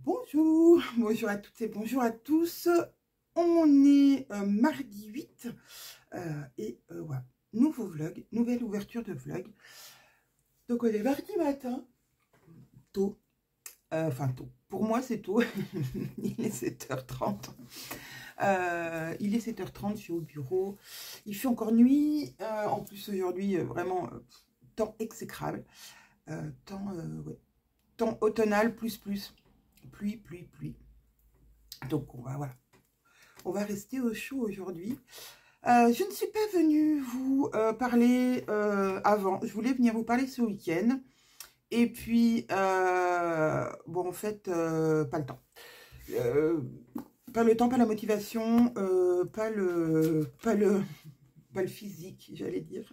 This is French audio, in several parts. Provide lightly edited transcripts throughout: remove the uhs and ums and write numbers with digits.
Bonjour, bonjour à toutes et bonjour à tous. On est mardi 8 voilà, nouveau vlog, nouvelle ouverture de vlog. Donc on est mardi matin, tôt, enfin tôt, pour moi c'est tôt, il est 7h30. Il est 7h30, je suis au bureau, il fait encore nuit, en plus aujourd'hui vraiment temps exécrable, ouais, temps automnal plus, pluie. Donc voilà, on va rester au chaud aujourd'hui. Je ne suis pas venue vous parler avant. Je voulais venir vous parler ce week-end. Et puis, bon, en fait, pas le temps. Pas le temps, pas la motivation, pas le physique, j'allais dire.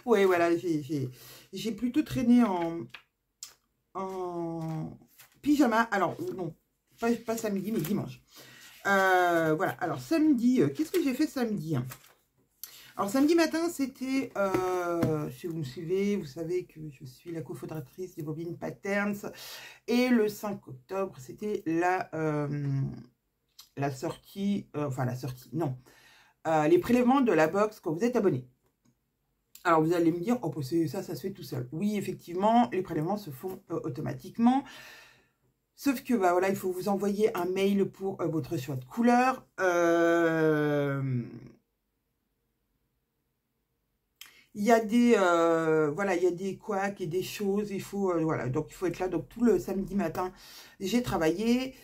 Ouais, voilà, j'ai plutôt traîné en pyjama. Alors, non, pas samedi, mais dimanche. Voilà, alors samedi, qu'est-ce que j'ai fait samedi? Alors samedi matin, c'était, si vous me suivez, vous savez que je suis la cofondatrice des Bobines Patterns. Et le 5 octobre, c'était la sortie, non, les prélèvements de la box quand vous êtes abonné. Alors vous allez me dire, oh, ça se fait tout seul. Oui, effectivement, les prélèvements se font automatiquement. Sauf que bah voilà, il faut vous envoyer un mail pour votre choix de couleur. Il y a des voilà, il y a des couacs et des choses. Il faut voilà, donc il faut être là. Donc tout le samedi matin, j'ai travaillé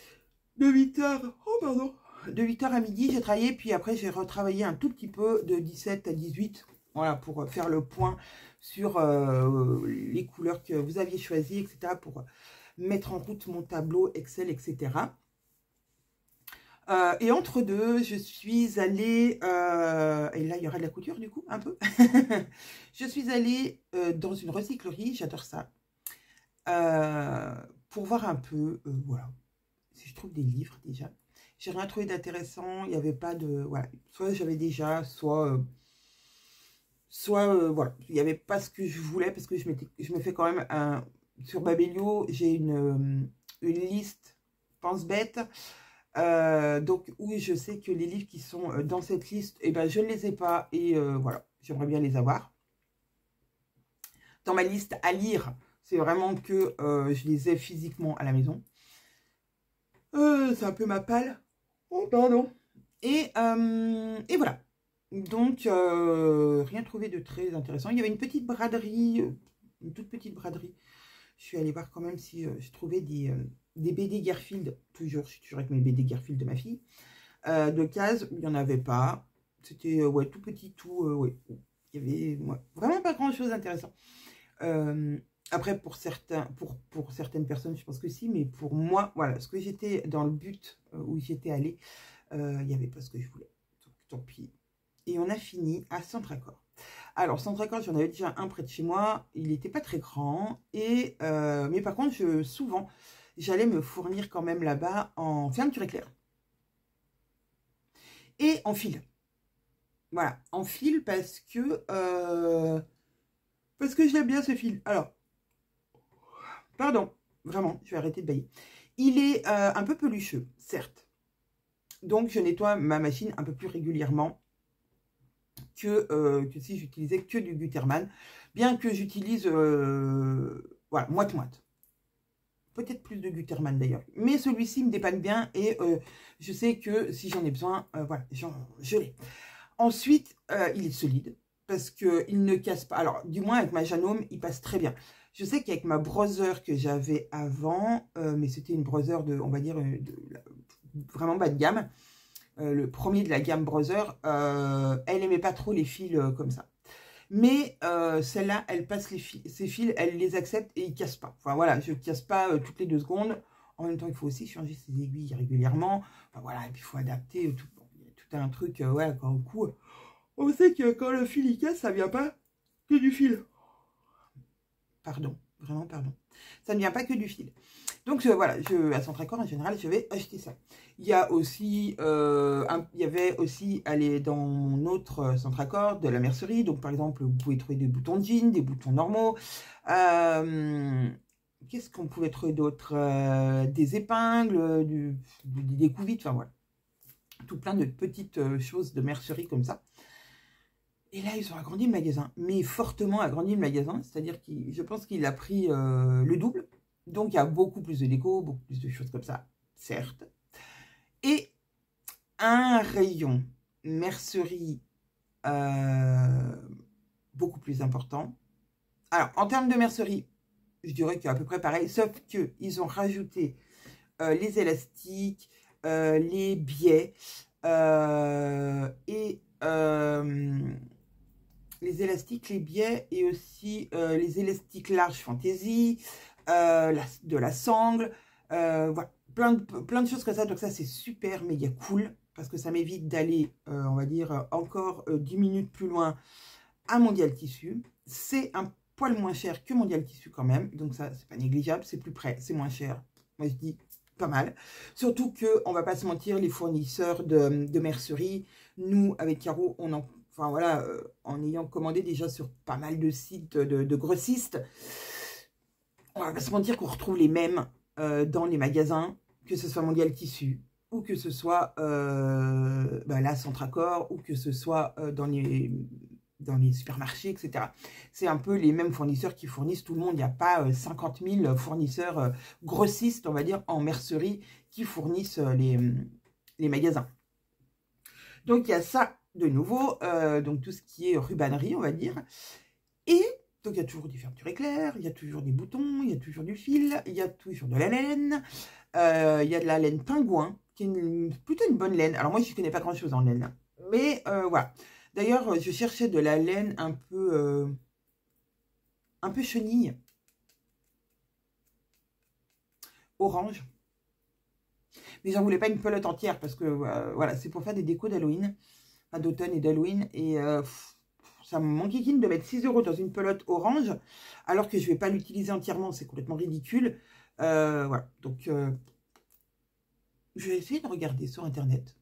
de 8h. Oh pardon. De 8h à midi, j'ai travaillé, puis après j'ai retravaillé un tout petit peu de 17 à 18. Voilà, pour faire le point sur les couleurs que vous aviez choisies, etc. Pour mettre en route mon tableau Excel, etc. Et entre deux, je suis allée, et là il y aura de la couture du coup, un peu. Je suis allée dans une recyclerie, j'adore ça, pour voir un peu, voilà, si je trouve des livres déjà. J'ai rien trouvé d'intéressant, il n'y avait pas de, voilà, soit j'avais déjà, soit voilà, il n'y avait pas ce que je voulais, parce que je me fais quand même sur Babelio, j'ai une liste pense-bête. Donc oui, je sais que les livres qui sont dans cette liste, eh ben, je ne les ai pas, et voilà, j'aimerais bien les avoir. Dans ma liste à lire, c'est vraiment que je les ai physiquement à la maison. C'est un peu ma palle. Oh, pardon. Et voilà. Donc, rien trouvé de très intéressant. Il y avait une petite braderie, une toute petite braderie. Je suis allée voir quand même si je trouvais des BD Garfield. Toujours, je suis toujours avec mes BD Garfield de ma fille. De cases, il n'y en avait pas. C'était ouais, tout petit, tout. Ouais. Il y avait vraiment pas grand chose d'intéressant. Après, pour certaines personnes, je pense que si, mais pour moi, voilà, ce que j'étais dans le but où j'étais allée, il n'y avait pas ce que je voulais. Donc, tant pis. Et on a fini à Centracor. Alors, Centracor, j'en avais déjà un près de chez moi. Il n'était pas très grand. Et, mais par contre, souvent, j'allais me fournir quand même là-bas en fermeture éclair. Et en fil. Voilà, en fil parce que je l'aime bien ce fil. Alors, pardon, vraiment, je vais arrêter de bailler. Il est un peu pelucheux, certes. Donc, je nettoie ma machine un peu plus régulièrement que si j'utilisais que du Gutermann. Bien que j'utilise, voilà, moite-moite. Peut-être plus de Gutermann d'ailleurs. Mais celui-ci me dépanne bien et je sais que si j'en ai besoin, voilà, je l'ai. Ensuite, il est solide parce qu'il ne casse pas. Alors, du moins avec ma Janome, il passe très bien. Je sais qu'avec ma brother que j'avais avant, mais c'était une brother de, on va dire, vraiment bas de gamme, le premier de la gamme brother, elle n'aimait pas trop les fils comme ça. Mais celle-là, elle passe ses fils, elle les accepte et ils ne cassent pas. Enfin voilà, je ne casse pas toutes les 2 secondes. En même temps, il faut aussi changer ses aiguilles régulièrement. Enfin voilà, et puis il faut adapter tout. Bon, il y a tout un truc, ouais, quand on coup, on sait que quand le fil il casse, ça ne vient pas que du fil. Pardon, vraiment pardon. Ça ne vient pas que du fil. Donc voilà, à Centracor en général, je vais acheter ça. Il y a aussi, il y avait aussi, allez, dans mon autre Centracor de la mercerie. Donc par exemple, vous pouvez trouver des boutons de jean, des boutons normaux. Qu'est-ce qu'on pouvait trouver d'autre? Des épingles, des couvites, enfin voilà. Tout plein de petites choses de mercerie comme ça. Et là, ils ont agrandi le magasin, mais fortement agrandi le magasin. C'est-à-dire que je pense qu'il a pris le double. Donc, il y a beaucoup plus de déco, beaucoup plus de choses comme ça, certes. Et un rayon mercerie beaucoup plus important. Alors, en termes de mercerie, je dirais qu'il y a à peu près pareil, sauf qu'ils ont rajouté les élastiques, les biais et les élastiques, les biais et aussi les élastiques larges fantaisie, de la sangle, voilà, plein de choses comme ça. Donc ça, c'est super méga cool parce que ça m'évite d'aller, on va dire, encore 10 minutes plus loin à Mondial Tissu. C'est un poil moins cher que Mondial Tissu quand même, donc ça, c'est pas négligeable, c'est plus près, c'est moins cher. Moi, je dis pas mal. Surtout que, on va pas se mentir, les fournisseurs de mercerie, nous, avec Caro, on en... Enfin voilà, en ayant commandé déjà sur pas mal de sites de grossistes, on va pas se mentir qu'on retrouve les mêmes dans les magasins, que ce soit Mondial Tissu, ou que ce soit la Centracor, ou que ce soit dans les supermarchés, etc. C'est un peu les mêmes fournisseurs qui fournissent tout le monde. Il n'y a pas 50 000 fournisseurs grossistes, on va dire, en mercerie, qui fournissent les magasins. Donc, il y a ça de nouveau, donc tout ce qui est rubannerie, on va dire. Et donc, il y a toujours des fermetures éclairs, il y a toujours des boutons, il y a toujours du fil, il y a toujours de la laine. Il y a de la laine pingouin, qui est plutôt une bonne laine. Alors, moi, je ne connais pas grand-chose en laine. Mais voilà. D'ailleurs, je cherchais de la laine un peu chenille. Orange. Mais j'en voulais pas une pelote entière parce que voilà, c'est pour faire des décos d'Halloween, d'automne et d'Halloween. Et ça m'enquiquine de mettre 6 € dans une pelote orange alors que je vais pas l'utiliser entièrement. C'est complètement ridicule. Voilà, donc je vais essayer de regarder sur Internet.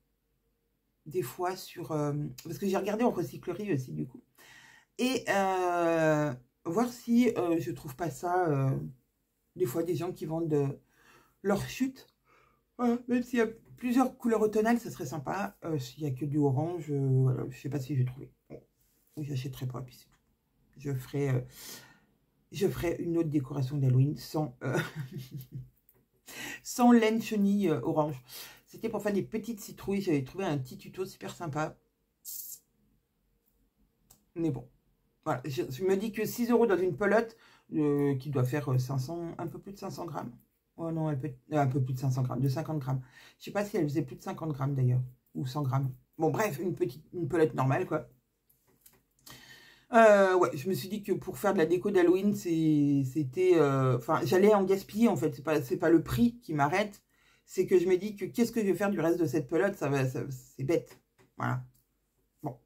Des fois sur... parce que j'ai regardé en recyclerie aussi du coup. Et voir si je trouve pas ça... des fois des gens qui vendent leur chute. Voilà, même s'il y a plusieurs couleurs automnales, ça serait sympa. S'il n'y a que du orange, voilà, je sais pas si j'ai trouvé. Bon, j'achèterai pas, puis c'est tout. Je ferai une autre décoration d'Halloween sans, sans laine chenille orange. C'était pour faire des petites citrouilles. J'avais trouvé un petit tuto super sympa. Mais bon, voilà. Je me dis que 6 € dans une pelote qui doit faire 500, un peu plus de 500 grammes. Oh non, elle peut un peu plus de 500 grammes, de 50 grammes. Je sais pas si elle faisait plus de 50 grammes d'ailleurs, ou 100 grammes. Bon, bref, une pelote normale, quoi. Ouais, je me suis dit que pour faire de la déco d'Halloween, c'était... Enfin, j'allais en gaspiller, en fait. C'est pas le prix qui m'arrête. C'est que je me dis que qu'est-ce que je vais faire du reste de cette pelote, c'est bête. Voilà. Bon.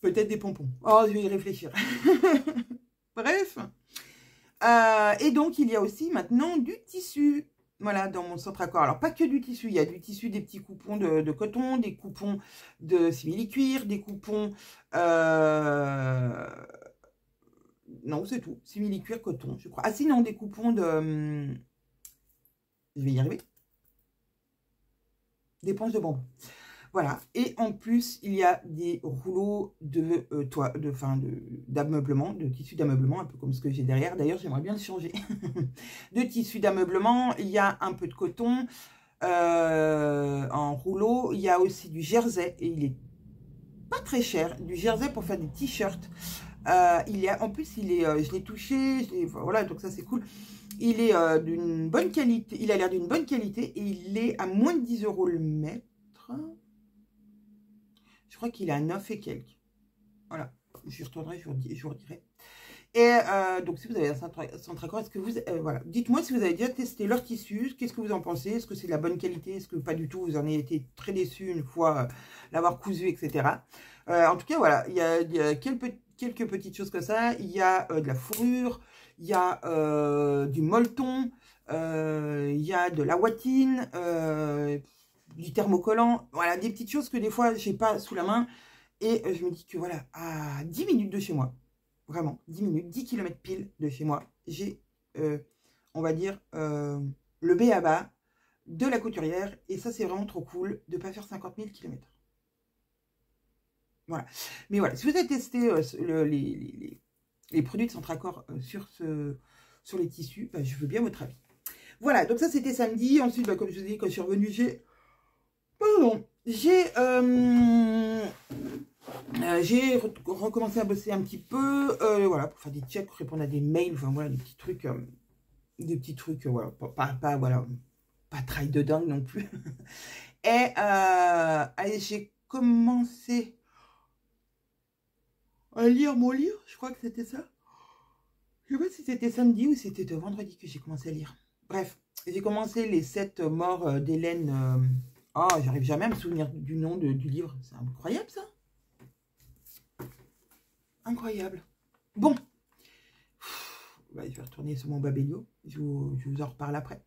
Peut-être des pompons. Oh, je vais y réfléchir. Bref. Et donc, il y a aussi maintenant du tissu. Voilà, dans mon Centracor. Alors, pas que du tissu. Il y a du tissu, des petits coupons de coton, des coupons de simili-cuir, des coupons... non, c'est tout. Simili-cuir, coton, je crois. Ah, sinon, des coupons de... je vais y arriver. Des planches de bambou. Voilà. Et en plus, il y a des rouleaux d'ameublement, de tissu d'ameublement, un peu comme ce que j'ai derrière. D'ailleurs, j'aimerais bien le changer. De tissu d'ameublement. Il y a un peu de coton en rouleau. Il y a aussi du jersey. Et il est pas très cher. Du jersey pour faire des t-shirts. En plus, je l'ai touché. Voilà, donc ça, c'est cool. Il est d'une bonne qualité. Il a l'air d'une bonne qualité. Et il est à moins de 10 € le mètre. Je crois qu'il est à 9 et quelques. Voilà. J'y retournerai, je vous redirai. Et donc, si vous avez un Centracor, est-ce que vous... voilà. Dites-moi si vous avez déjà testé leur tissu. Qu'est-ce que vous en pensez? Est-ce que c'est de la bonne qualité? Est-ce que pas du tout? Vous en avez été très déçu une fois l'avoir cousu, etc. En tout cas, voilà. Il y a quelques petites choses comme ça. Il y a de la fourrure. Il y a du molleton. Il y a de la watine. Du thermocollant. Voilà, des petites choses que des fois, je n'ai pas sous la main. Et je me dis que voilà, à 10 minutes de chez moi, vraiment, 10 minutes, 10 km pile de chez moi, j'ai on va dire, le b.a.-ba de la couturière. Et ça, c'est vraiment trop cool de ne pas faire 50 000 km. Voilà. Mais voilà, si vous avez testé les produits de Centracor sur les tissus, bah, je veux bien votre avis. Voilà, donc ça c'était samedi. Ensuite, bah, comme je vous ai dit, quand je suis revenue, j'ai recommencé à bosser un petit peu, voilà, pour faire des checks, répondre à des mails, enfin voilà, des petits trucs, voilà, voilà, pas trail de dingue non plus. Et j'ai commencé à lire mon livre, je crois que c'était ça. Je sais pas si c'était samedi ou si c'était vendredi que j'ai commencé à lire. Bref, j'ai commencé les 7 morts d'Hélène. Oh, j'arrive jamais à me souvenir du nom du livre. C'est incroyable ça. Incroyable. Bon. Je vais retourner sur mon Babelio. Je vous en reparle après.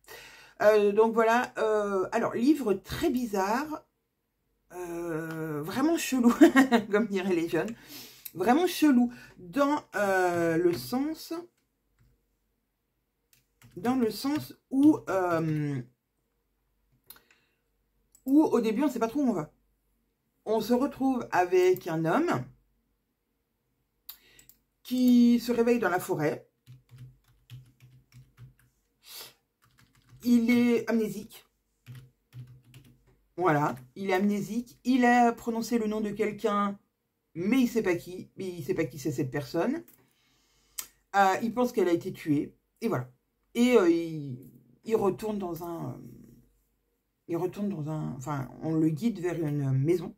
Donc voilà. Alors, livre très bizarre. Vraiment chelou, comme diraient les jeunes. Vraiment chelou. Dans le sens où au début, on ne sait pas trop où on va. On se retrouve avec un homme qui se réveille dans la forêt. Il est amnésique. Voilà, il est amnésique. Il a prononcé le nom de quelqu'un, mais il ne sait pas qui. Mais il ne sait pas qui c'est cette personne. Il pense qu'elle a été tuée. Et voilà. Et il retourne dans un... Enfin, on le guide vers une maison.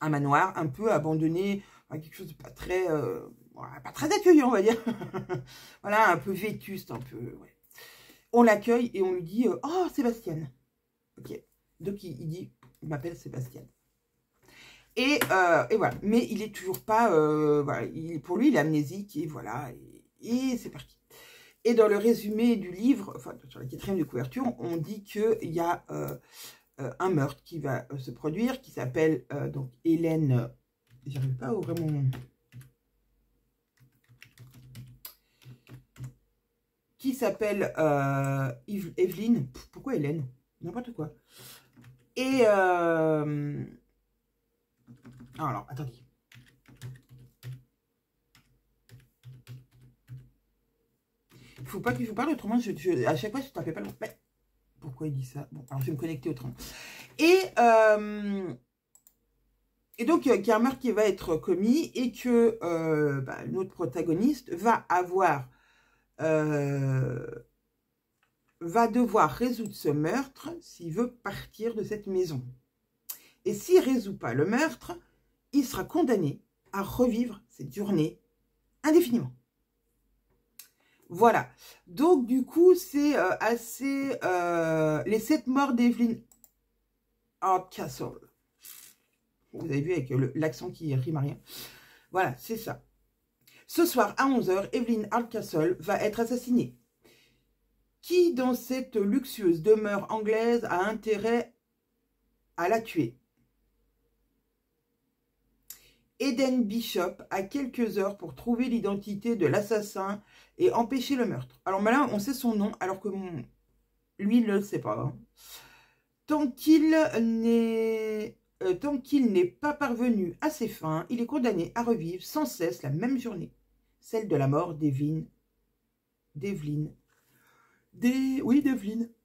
Un manoir un peu abandonné. Quelque chose de pas très accueillant, on va dire. Voilà, un peu vétuste, un peu... Ouais. On l'accueille et on lui dit « Oh, Sébastien !» Ok. Donc, il dit « Il m'appelle Sébastien ». Et voilà. Mais il est toujours pas... voilà, pour lui, il est amnésique. Et voilà. Et c'est parti. Et dans le résumé du livre, enfin, sur la 4e de couverture, on dit qu'il y a un meurtre qui va se produire, qui s'appelle donc Hélène... J'arrive pas à ouvrir mon... Qui s'appelle Evelyne. Pourquoi Hélène? N'importe quoi. Et... alors, attendez. Il ne faut pas que je vous parle, autrement, à chaque fois, je ne tapais pas le... Mais, pourquoi il dit ça? Bon, alors je vais me connecter autrement. Et donc, il y a un meurtre qui va être commis et que notre protagoniste va devoir résoudre ce meurtre s'il veut partir de cette maison. Et s'il ne résout pas le meurtre, il sera condamné à revivre cette journée indéfiniment. Voilà. Donc, du coup, c'est assez... les 7 morts d'Evelyn Hardcastle. Vous avez vu avec l'accent qui rime à rien. Voilà, c'est ça. Ce soir, à 11 h, Evelyn Hardcastle va être assassinée. Qui, dans cette luxueuse demeure anglaise, a intérêt à la tuer? Eden Bishop a quelques heures pour trouver l'identité de l'assassin et empêcher le meurtre. Alors là, on sait son nom, alors que lui, il ne le sait pas. Hein. Tant qu'il n'est pas parvenu à ses fins, il est condamné à revivre sans cesse la même journée, celle de la mort d'Evelyn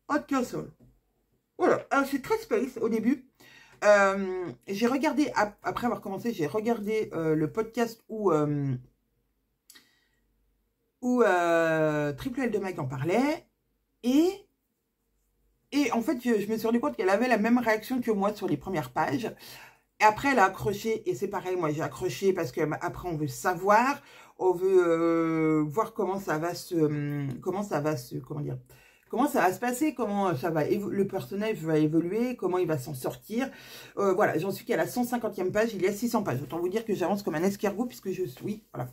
Hardcastle. Voilà, alors c'est très space au début. J'ai regardé, après avoir commencé, j'ai regardé le podcast où Triple L de Mag en parlait. Et en fait, je me suis rendu compte qu'elle avait la même réaction que moi sur les premières pages. Et après, elle a accroché. Et c'est pareil, moi j'ai accroché parce qu'après, on veut savoir. On veut voir comment ça va se passer, comment ça va le personnage va évoluer, comment il va s'en sortir. Voilà, j'en suis qu'à la 150e page, il y a 600 pages. Autant vous dire que j'avance comme un escargot puisque je suis, voilà.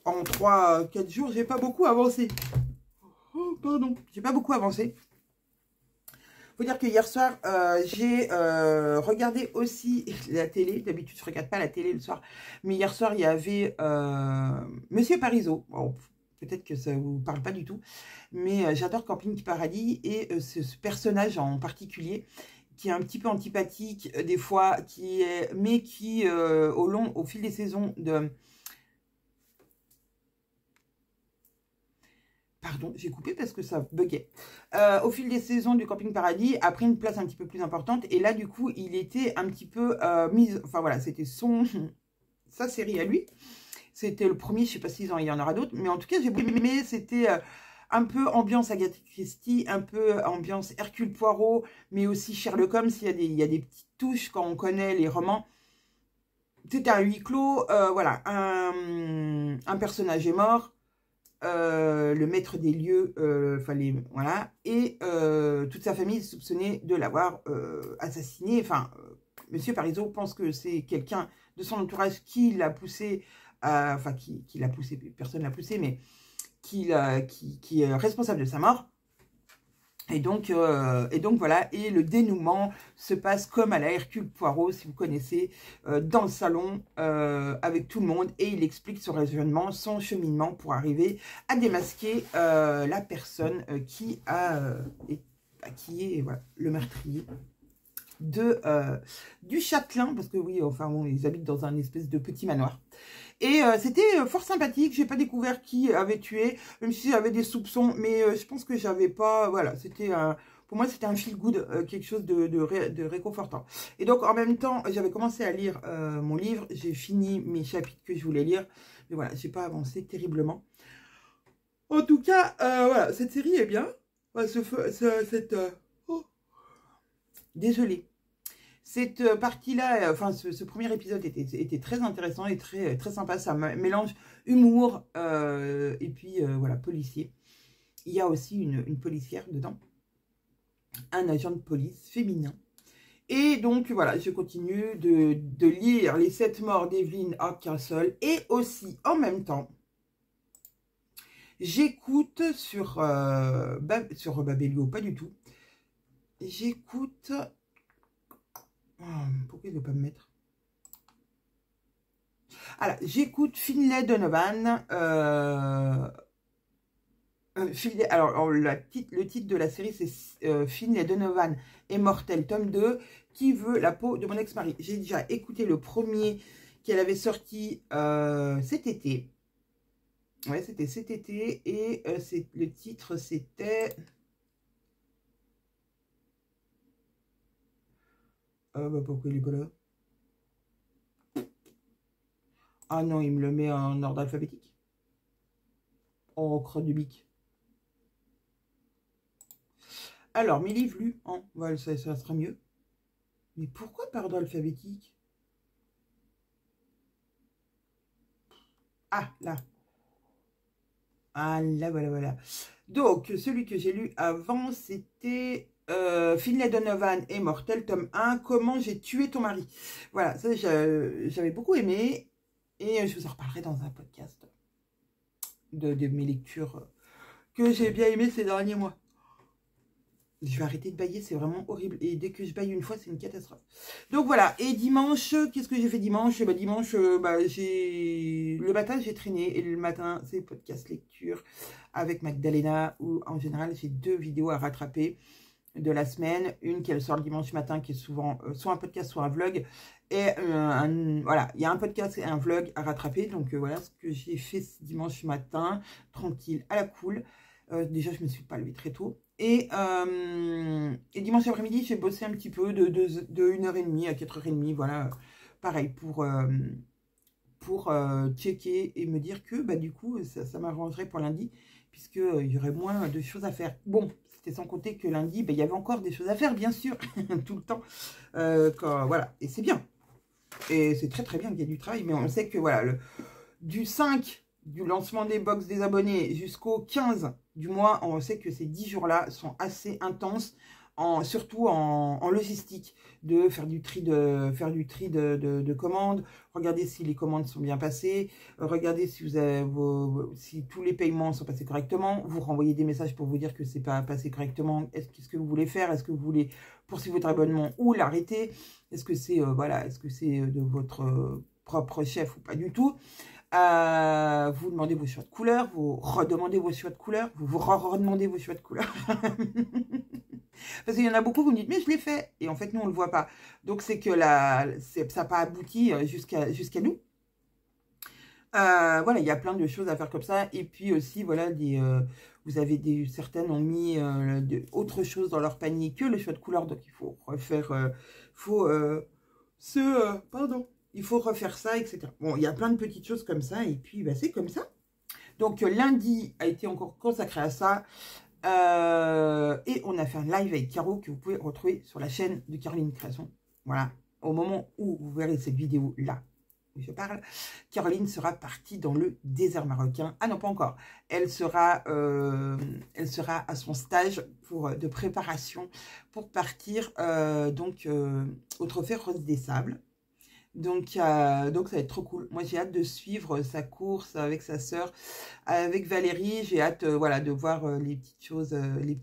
En 3-4 jours, j'ai pas beaucoup avancé. Oh, pardon, j'ai pas beaucoup avancé. Faut dire que hier soir, j'ai regardé aussi la télé. D'habitude, je ne regarde pas la télé le soir. Mais hier soir, il y avait Monsieur Parizeau. Bon, peut-être que ça vous parle pas du tout, mais j'adore Camping Paradis et ce personnage en particulier qui est un petit peu antipathique des fois, mais qui au fil des saisons de... Pardon, j'ai coupé parce que ça buguait. Au fil des saisons du Camping Paradis, a pris une place un petit peu plus importante. Et là, du coup, il était un petit peu mis... Enfin, voilà, c'était sa série à lui. C'était le premier, je ne sais pas s'il y en aura d'autres. Mais en tout cas, j'ai beaucoup aimé. C'était un peu ambiance Agatha Christie, un peu ambiance Hercule Poirot, mais aussi Sherlock Holmes. Il y a des petites touches quand on connaît les romans. C'était un huis clos. Voilà, un personnage est mort. Le maître des lieux, voilà, et toute sa famille est soupçonnée de l'avoir assassiné. Enfin, Monsieur Parizeau pense que c'est quelqu'un de son entourage qui l'a poussé, enfin qui l'a poussé, personne l'a poussé, mais qui est responsable de sa mort. Et donc voilà, et le dénouement se passe comme à la Hercule Poirot, si vous connaissez, dans le salon, avec tout le monde, et il explique son raisonnement, son cheminement pour arriver à démasquer la personne qui est voilà, le meurtrier du Châtelain, parce que oui, enfin bon, ils habitent dans un espèce de petit manoir. Et c'était fort sympathique. J'ai pas découvert qui avait tué, même si j'avais des soupçons, mais je pense que j'avais pas. Voilà, c'était pour moi c'était un feel good, quelque chose de réconfortant. Et donc en même temps, j'avais commencé à lire mon livre. J'ai fini mes chapitres que je voulais lire, mais voilà, j'ai pas avancé terriblement. En tout cas, voilà, cette série est bien. Ouais, oh, désolée. Cette partie-là, enfin ce premier épisode était très intéressant et très sympa. Ça mélange humour et puis voilà, policier. Il y a aussi une policière dedans, un agent de police féminin. Et donc voilà, je continue de lire Les 7 morts d'Evelyn Hardcastle et aussi en même temps, j'écoute sur Babelio, pas du tout. J'écoute... Oh, pourquoi il ne veut pas me mettre? Alors, j'écoute Finlay Donovan. Alors, le titre de la série, c'est Finlay Donovan est mortel, tome 2, qui veut la peau de mon ex-mari. J'ai déjà écouté le premier qu'elle avait sorti cet été. Ouais, c'était cet été. Et le titre, c'était... pourquoi il est pas là? Ah non, il me le met en ordre alphabétique. Oh, croix du bic. Alors, mes livres lus, hein, voilà, ça sera mieux. Mais pourquoi par ordre alphabétique? Ah, là. Ah, là, voilà. Donc, celui que j'ai lu avant, c'était Finlay Donovan est mortel, tome 1, Comment j'ai tué ton mari. Voilà, ça, j'avais beaucoup aimé. Et je vous en reparlerai dans un podcast de mes lectures que j'ai bien aimées ces derniers mois. Je vais arrêter de bailler, c'est vraiment horrible. Et dès que je baille une fois, c'est une catastrophe. Donc voilà, et dimanche, qu'est-ce que j'ai fait dimanche? Dimanche, le matin, j'ai traîné. Et le matin, c'est podcast lecture avec Magdalena, où en général, j'ai 2 vidéos à rattraper de la semaine. Une qui sort le dimanche matin, qui est souvent soit un podcast, soit un vlog. Et voilà, il y a un podcast et un vlog à rattraper. Donc voilà ce que j'ai fait ce dimanche matin, tranquille, à la cool. Déjà, je ne me suis pas levée très tôt. Et dimanche après-midi, j'ai bossé un petit peu de 1h30 à 4h30. Voilà, pareil, pour checker et me dire que du coup, ça m'arrangerait pour lundi, puisqu'il y aurait moins de choses à faire. Bon, c'était sans compter que lundi, il y avait encore des choses à faire, bien sûr, tout le temps. Voilà, et c'est bien. Et c'est très très bien qu'il y ait du travail, mais on sait que voilà, du 5 du lancement des box des abonnés jusqu'au 15 du mois, on sait que ces 10 jours-là sont assez intenses, surtout en logistique, de faire du tri de commandes, regarder si les commandes sont bien passées, regarder si si tous les paiements sont passés correctement, vous renvoyez des messages pour vous dire que c'est pas passé correctement, qu'est-ce que vous voulez faire, est-ce que vous voulez poursuivre votre abonnement ou l'arrêter, est-ce que c'est de votre propre chef ou pas du tout. Vous demandez vos choix de couleurs, vous redemandez vos choix de couleurs, vous redemandez vos choix de couleurs. Parce qu'il y en a beaucoup, vous me dites, mais je l'ai fait. Et en fait, nous, on ne le voit pas. Donc, c'est que ça n'a pas abouti jusqu'à nous. Voilà, il y a plein de choses à faire comme ça. Et puis aussi, voilà, vous avez certaines ont mis autre chose dans leur panier que le choix de couleur. Donc, il faut refaire, pardon, il faut refaire ça, etc. Bon, il y a plein de petites choses comme ça. Et puis, bah, c'est comme ça. Donc, lundi a été encore consacré à ça. Et on a fait un live avec Caro que vous pouvez retrouver sur la chaîne de Caroline Création. Voilà, au moment où vous verrez cette vidéo là où je parle, Caroline sera partie dans le désert marocain. Ah non, pas encore. Elle sera à son stage de préparation pour partir au trophée Rose des Sables. Donc ça va être trop cool. Moi, j'ai hâte de suivre sa course avec sa sœur, avec Valérie. J'ai hâte voilà, de voir les petites choses, les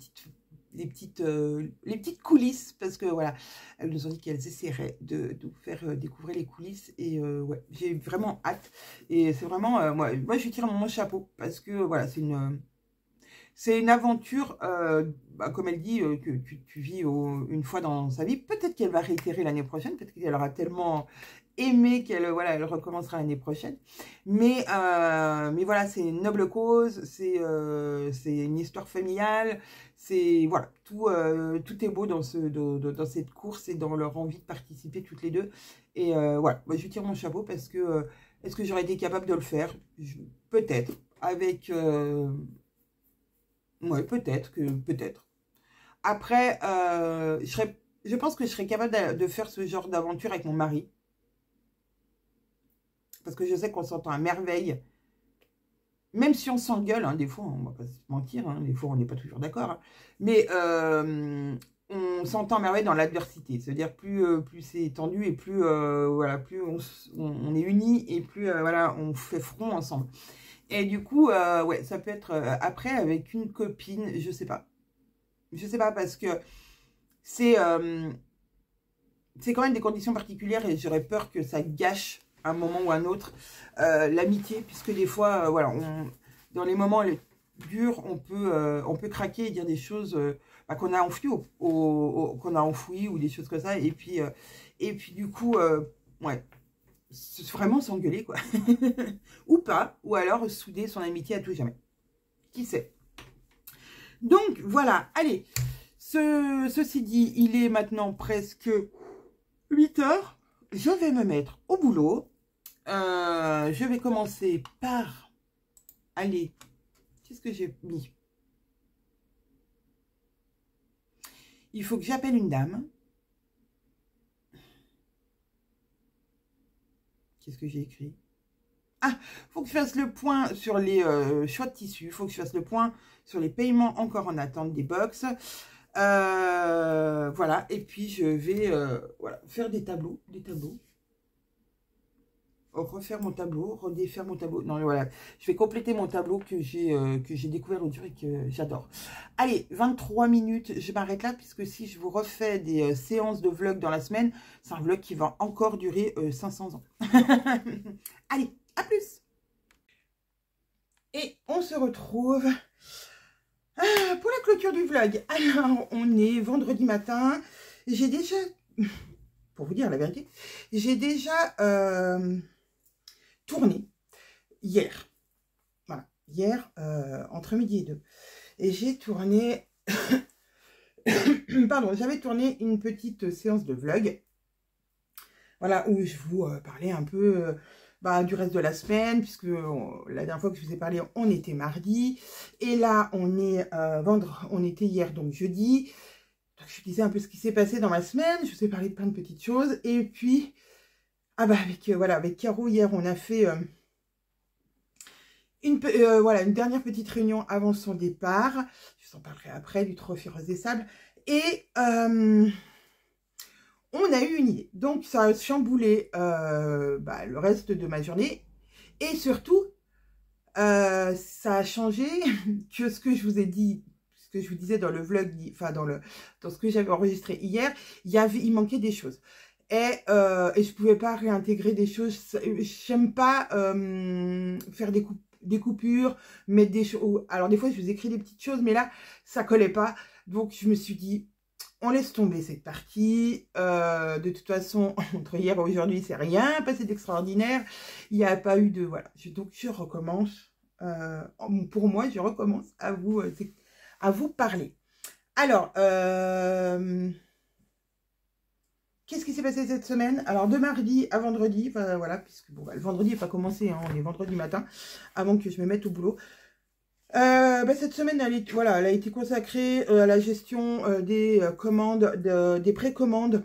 petites coulisses. Parce que voilà, elles nous ont dit qu'elles essaieraient de nous faire découvrir les coulisses. Et ouais, j'ai vraiment hâte. Et c'est vraiment, moi, je lui tire mon chapeau. Parce que voilà, c'est une aventure, comme elle dit, que tu vis une fois dans sa vie. Peut-être qu'elle va réitérer l'année prochaine. Peut-être qu'elle aura tellement aimé qu'elle voilà, elle recommencera l'année prochaine. Mais voilà, c'est une noble cause. C'est une histoire familiale. C'est voilà, tout est beau dans cette course et dans leur envie de participer toutes les deux. Et voilà, moi, je lui tire mon chapeau parce que est-ce que j'aurais été capable de le faire? Peut-être. Avec... ouais, peut-être. Après, je pense que je serais capable de faire ce genre d'aventure avec mon mari. Parce que je sais qu'on s'entend à merveille. Même si on s'engueule, hein, des fois, on va pas se mentir, hein, des fois on n'est pas toujours d'accord. Hein, mais on s'entend à merveille dans l'adversité. C'est-à-dire plus c'est tendu et plus, voilà, plus on est unis et plus voilà, on fait front ensemble. Et du coup, ouais, ça peut être après avec une copine, je sais pas. Je sais pas parce que c'est quand même des conditions particulières et j'aurais peur que ça gâche à un moment ou à un autre l'amitié. Puisque des fois, voilà, dans les moments durs, on peut craquer et dire des choses qu'on a enfouies qu'on a enfouies ou des choses comme ça. Et puis du coup, ouais. Vraiment s'engueuler, quoi. Ou pas, ou alors souder son amitié à tout jamais. Qui sait? Donc, voilà, allez. Ceci dit, il est maintenant presque 8 heures. Je vais me mettre au boulot. Je vais commencer par... Allez, qu'est-ce que j'ai mis? Il faut que j'appelle une dame. Qu'est-ce que j'ai écrit? Ah, il faut que je fasse le point sur les choix de tissus. Il faut que je fasse le point sur les paiements encore en attente des box. Voilà. Et puis, je vais voilà, faire des tableaux. Refaire mon tableau, redéfaire mon tableau. Non, voilà. Je vais compléter mon tableau que j'ai découvert l'autre jour et que j'adore. Allez, 23 minutes. Je m'arrête là puisque si je vous refais des séances de vlog dans la semaine, c'est un vlog qui va encore durer 500 ans. Allez, à plus. Et on se retrouve pour la clôture du vlog. Alors, on est vendredi matin. J'ai déjà, pour vous dire la vérité, j'ai déjà... tourné hier, voilà, hier entre midi et 2, et j'ai tourné pardon, j'avais tourné une petite séance de vlog, voilà, où je vous parlais un peu du reste de la semaine, puisque la dernière fois que je vous ai parlé, on était mardi, et là on est on était hier, donc jeudi. Donc, je disais un peu ce qui s'est passé dans ma semaine, je vous ai parlé de plein de petites choses, et puis voilà, avec Caro, hier, on a fait voilà, une dernière petite réunion avant son départ. Je vous en parlerai après, du trophée Rose des Sables. Et on a eu une idée. Donc, ça a chamboulé le reste de ma journée. Et surtout, ça a changé que ce que je vous ai dit, ce que je vous disais dans le vlog, enfin dans ce que j'avais enregistré hier, il manquait des choses. Et je pouvais pas réintégrer des choses. J'aime pas faire des coupures, mettre des choses. Alors des fois je vous écris des petites choses, mais là ça collait pas. Donc je me suis dit, on laisse tomber cette partie. De toute façon, entre hier et aujourd'hui, c'est rien passé d'extraordinaire. Il n'y a pas eu de voilà. Donc je recommence. Pour moi, je recommence à vous parler. Alors. Qu'est-ce qui s'est passé cette semaine? Alors, de mardi à vendredi, enfin, voilà, puisque bon, bah, le vendredi n'est pas commencé, hein, on est vendredi matin, avant que je me mette au boulot. Cette semaine, elle a été consacrée à la gestion des commandes, des précommandes,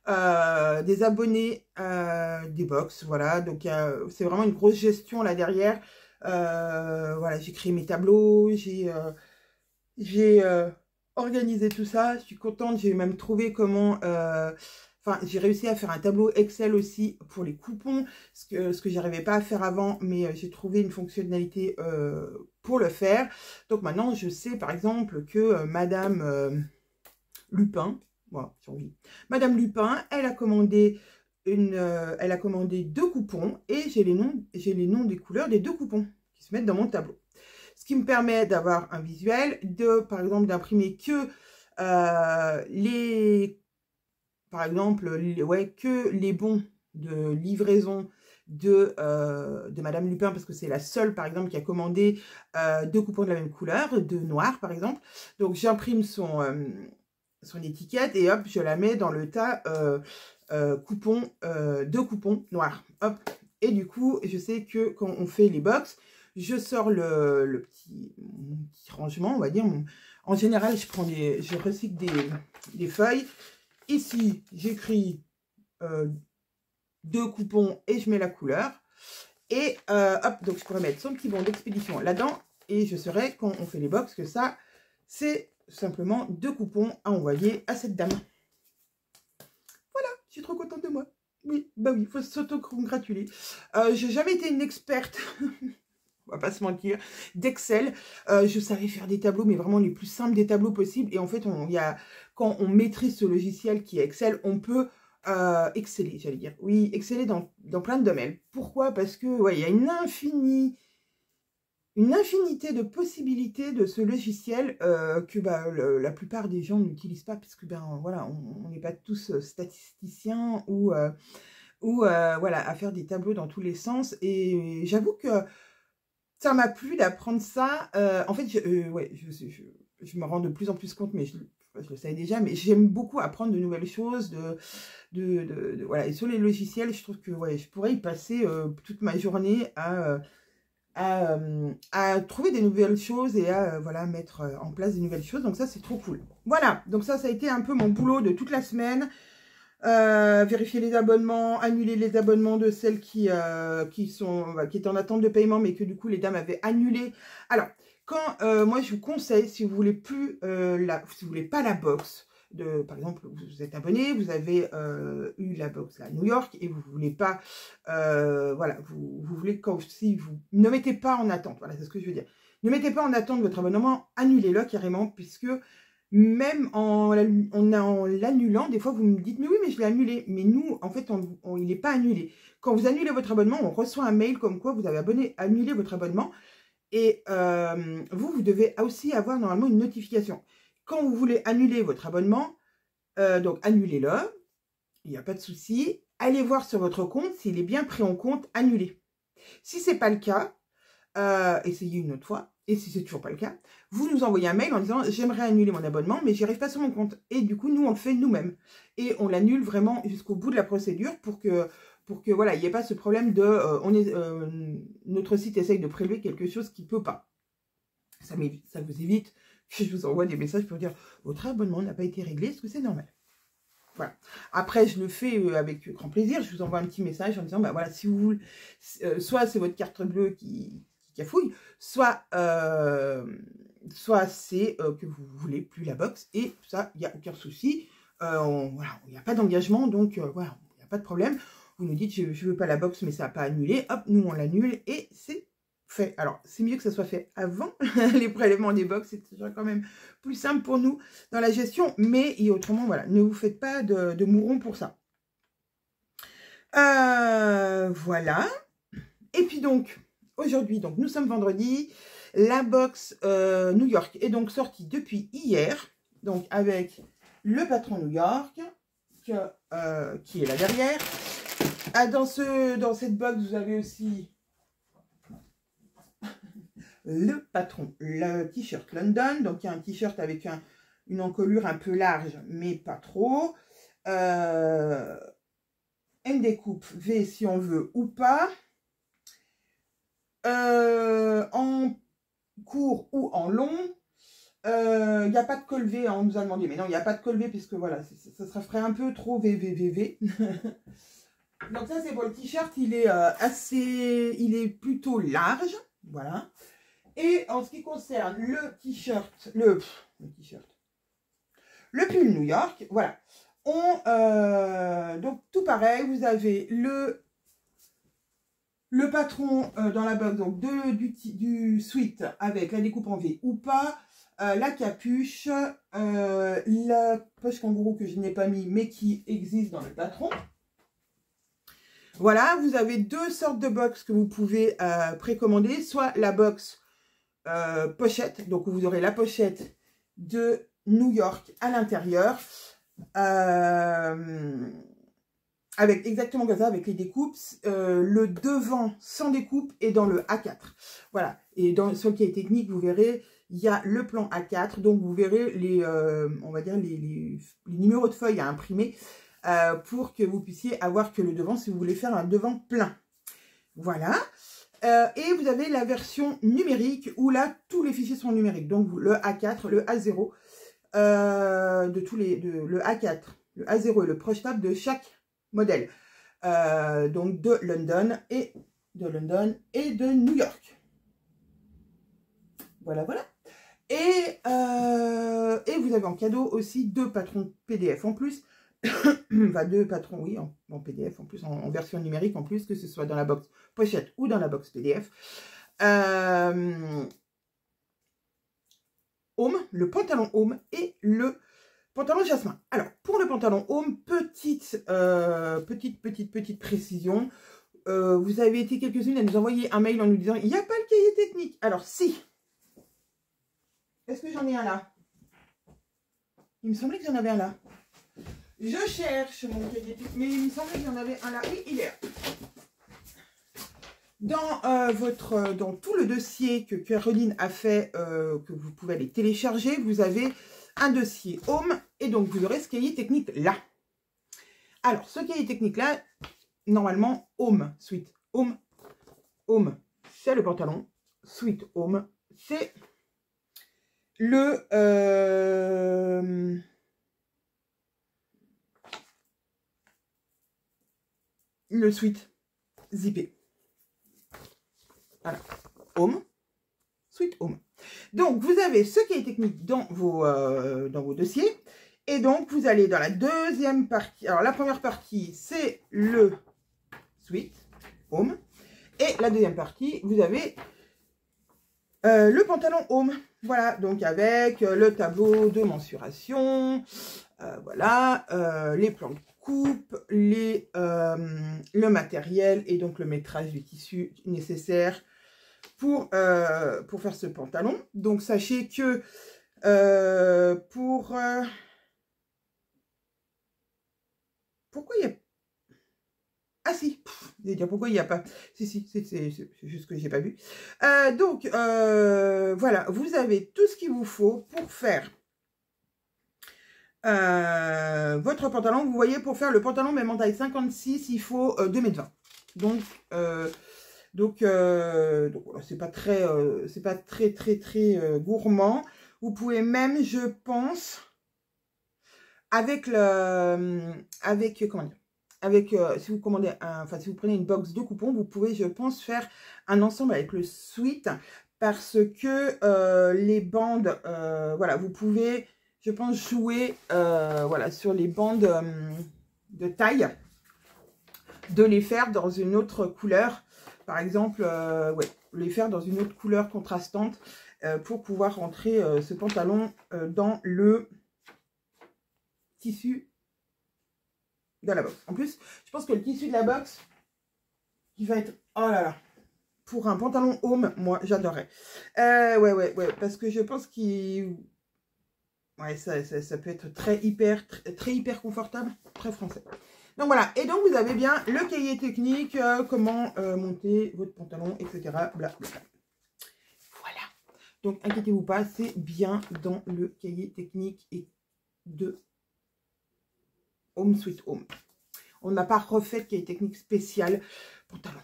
des abonnés, des box, voilà. Donc, c'est vraiment une grosse gestion là derrière. Voilà, j'ai créé mes tableaux, j'ai organisé tout ça, je suis contente, j'ai même trouvé comment, enfin j'ai réussi à faire un tableau Excel aussi pour les coupons, ce que j'arrivais pas à faire avant, mais j'ai trouvé une fonctionnalité pour le faire. Donc maintenant je sais par exemple que Madame Lupin, voilà, survie. Madame Lupin, elle a commandé elle a commandé 2 coupons et j'ai les noms des couleurs des 2 coupons qui se mettent dans mon tableau. Ce qui me permet d'avoir un visuel, par exemple, d'imprimer que par exemple, que les bons de livraison de Madame Lupin, parce que c'est la seule, par exemple, qui a commandé 2 coupons de la même couleur, de noir, par exemple. Donc, j'imprime son étiquette et hop, je la mets dans le tas coupons, 2 coupons noirs. Hop. Et du coup, je sais que quand on fait les box, je sors mon petit rangement, on va dire. En général, je recycle des feuilles. Ici, j'écris 2 coupons et je mets la couleur. Et hop, donc je pourrais mettre son petit bon d'expédition là-dedans. Et je saurai, quand on fait les box, que ça, c'est simplement 2 coupons à envoyer à cette dame. Voilà, je suis trop contente de moi. Oui, bah oui, il faut s'auto-congratuler. J'ai jamais été une experte... on va pas se mentir, d'Excel. Je savais faire des tableaux, mais vraiment les plus simples des tableaux possibles. Et en fait, quand on maîtrise ce logiciel qui est Excel, on peut exceller, j'allais dire. Oui, exceller dans plein de domaines. Pourquoi? Parce que ouais, il y a une infinité de possibilités de ce logiciel que la plupart des gens n'utilisent pas, puisque voilà, on n'est pas tous statisticiens ou voilà, à faire des tableaux dans tous les sens. Et j'avoue que ça m'a plu d'apprendre ça. En fait, je me rends de plus en plus compte, mais je le savais déjà, mais j'aime beaucoup apprendre de nouvelles choses, voilà. Et sur les logiciels, je trouve que ouais, je pourrais y passer toute ma journée à trouver des nouvelles choses et à voilà, mettre en place des nouvelles choses. Donc ça, c'est trop cool. Voilà, donc ça a été un peu mon boulot de toute la semaine. Vérifier les abonnements, annuler les abonnements de celles qui étaient en attente de paiement, mais que du coup les dames avaient annulé. Alors, quand moi je vous conseille, si vous voulez plus si vous voulez pas la box, par exemple, vous êtes abonné, vous avez eu la box à New York et vous voulez pas, voilà, vous voulez si vous ne mettez pas en attente, voilà, c'est ce que je veux dire. Ne mettez pas en attente votre abonnement, annulez-le carrément, puisque même en l'annulant, des fois vous me dites, mais oui, mais je l'ai annulé. Mais nous, en fait, il n'est pas annulé. Quand vous annulez votre abonnement, on reçoit un mail comme quoi vous avez annulé votre abonnement. Et vous devez aussi avoir normalement une notification. Quand vous voulez annuler votre abonnement, donc annulez-le, il n'y a pas de souci. Allez voir sur votre compte s'il est bien pris en compte, annulé. Si ce n'est pas le cas, essayez une autre fois. Et si c'est toujours pas le cas, vous nous envoyez un mail en disant j'aimerais annuler mon abonnement, mais j'y arrive pas sur mon compte. Et du coup, nous, on le fait nous-mêmes. Et on l'annule vraiment jusqu'au bout de la procédure pour que voilà, il n'y ait pas ce problème de notre site essaye de prélever quelque chose qui ne peut pas. Ça vous évite que je vous envoie des messages pour dire votre abonnement n'a pas été réglé, est-ce que c'est normal? Voilà. Après, je le fais avec grand plaisir. Je vous envoie un petit message en disant bah voilà, si vous voulez, soit c'est votre carte bleue qui cafouille, soit c'est que vous voulez plus la box, et ça, il n'y a aucun souci. Voilà, il n'y a pas d'engagement, donc voilà, il n'y a pas de problème. Vous nous dites, je ne veux pas la box, mais ça n'a pas annulé. Hop, nous, on l'annule, et c'est fait. Alors, c'est mieux que ça soit fait avant les prélèvements des box. C'est déjà quand même plus simple pour nous dans la gestion. Mais autrement, voilà, ne vous faites pas de mourons pour ça. Voilà. Et puis donc, aujourd'hui, donc nous sommes vendredi. La box New York est donc sortie depuis hier. Donc, avec le patron New York, qui est là derrière. Ah, dans cette box, vous avez aussi le patron, le t-shirt London. Donc, il y a un t-shirt avec une encolure un peu large, mais pas trop. Une découpe V si on veut ou pas. En court ou en long. Il n'y a pas de col V, on nous a demandé. Mais non, il n'y a pas de col V, puisque voilà, ça ferait un peu trop VVVV. Donc ça, c'est pour le t-shirt. Il est plutôt large. Voilà. Et en ce qui concerne le t-shirt, le pull New York, voilà. Donc tout pareil, vous avez le patron dans la box, donc du sweat avec la découpe en V ou pas, la capuche, la poche kangourou que je n'ai pas mis mais qui existe dans le patron. Voilà, vous avez deux sortes de box que vous pouvez précommander, soit la box pochette, donc vous aurez la pochette de New York à l'intérieur, avec exactement comme ça, avec les découpes, le devant sans découpe est dans le A4. Voilà, et sur le cahier technique, vous verrez, il y a le plan A4, donc vous verrez on va dire les numéros de feuilles à imprimer, pour que vous puissiez avoir que le devant si vous voulez faire un devant plein. Voilà. Et vous avez la version numérique où là, tous les fichiers sont numériques. Donc, le A4, le A0, le A4, le A0 et le projetable de chaque modèle. Donc, de London et de New York. Voilà, voilà. Et vous avez en cadeau aussi deux patrons PDF en plus. Enfin, deux patrons, oui, en PDF en plus, en version numérique en plus, que ce soit dans la box pochette ou dans la box PDF. Home, le pantalon Home et le pantalon Jasmin. Alors, pour le pantalon Home, petite précision. Vous avez été quelques-unes à nous envoyer un mail en nous disant il n'y a pas le cahier technique. Alors, si. Est-ce que j'en ai un là? Il me semblait que j'en avais un là. Je cherche mon cahier technique, mais il me semblait qu'il y en avait un là. Oui, il est là. Dans tout le dossier que Caroline a fait, que vous pouvez aller télécharger, vous avez un dossier Home, et donc vous aurez ce cahier technique là. Alors, ce cahier technique là, normalement, Home, Sweet Home. Home, c'est le pantalon. Sweet Home, c'est le sweat zippé. Voilà. Home. Sweet Home. Donc, vous avez ce qui est technique dans vos dossiers. Et donc, vous allez dans la deuxième partie. Alors, la première partie, c'est le Sweet Home. Et la deuxième partie, vous avez le pantalon Home. Voilà, donc avec le tableau de mensuration. Voilà, les plans de coupe, le matériel et donc le métrage du tissu nécessaire pour faire ce pantalon. Donc, sachez que pourquoi il y a... Ah si, je vais dire pourquoi il n'y a pas... Si, c'est juste que j'ai pas vu. Donc, voilà, vous avez tout ce qu'il vous faut pour faire votre pantalon. Vous voyez, pour faire le pantalon même en taille 56, il faut 2,20 m. Donc voilà, c'est pas très gourmand. Vous pouvez même, je pense, si vous commandez si vous prenez une box de coupons, vous pouvez, je pense, faire un ensemble avec le sweat, parce que les bandes, voilà, vous pouvez, je pense, jouer voilà, sur les bandes de taille, de les faire dans une autre couleur. Par exemple, ouais, les faire dans une autre couleur contrastante pour pouvoir rentrer ce pantalon dans le tissu de la box. En plus, je pense que le tissu de la box, qui va être... Oh là là! Pour un pantalon home, moi, j'adorerais. Ouais, parce que je pense qu'il... Ouais, ça peut être très hyper confortable, très français. Donc voilà, et donc vous avez bien le cahier technique, comment monter votre pantalon, etc. Blablabla. Voilà. Donc inquiétez-vous pas, c'est bien dans le cahier technique et de Home Sweet Home. On n'a pas refait de cahier technique spécial pantalon.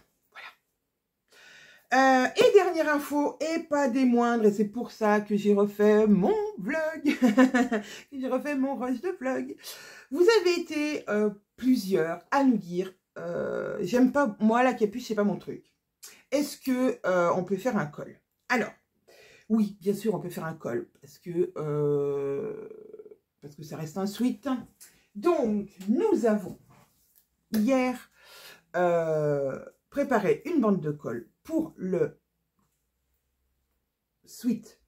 Et dernière info, et pas des moindres, et c'est pour ça que j'ai refait mon vlog, que j'ai refait mon rush de vlog. Vous avez été plusieurs à nous dire, j'aime pas, moi la capuche, c'est pas mon truc. Est-ce que on peut faire un col? Alors, oui, bien sûr, on peut faire un col, parce que ça reste un sweat. Donc, nous avons hier préparé une bande de colle pour le sweat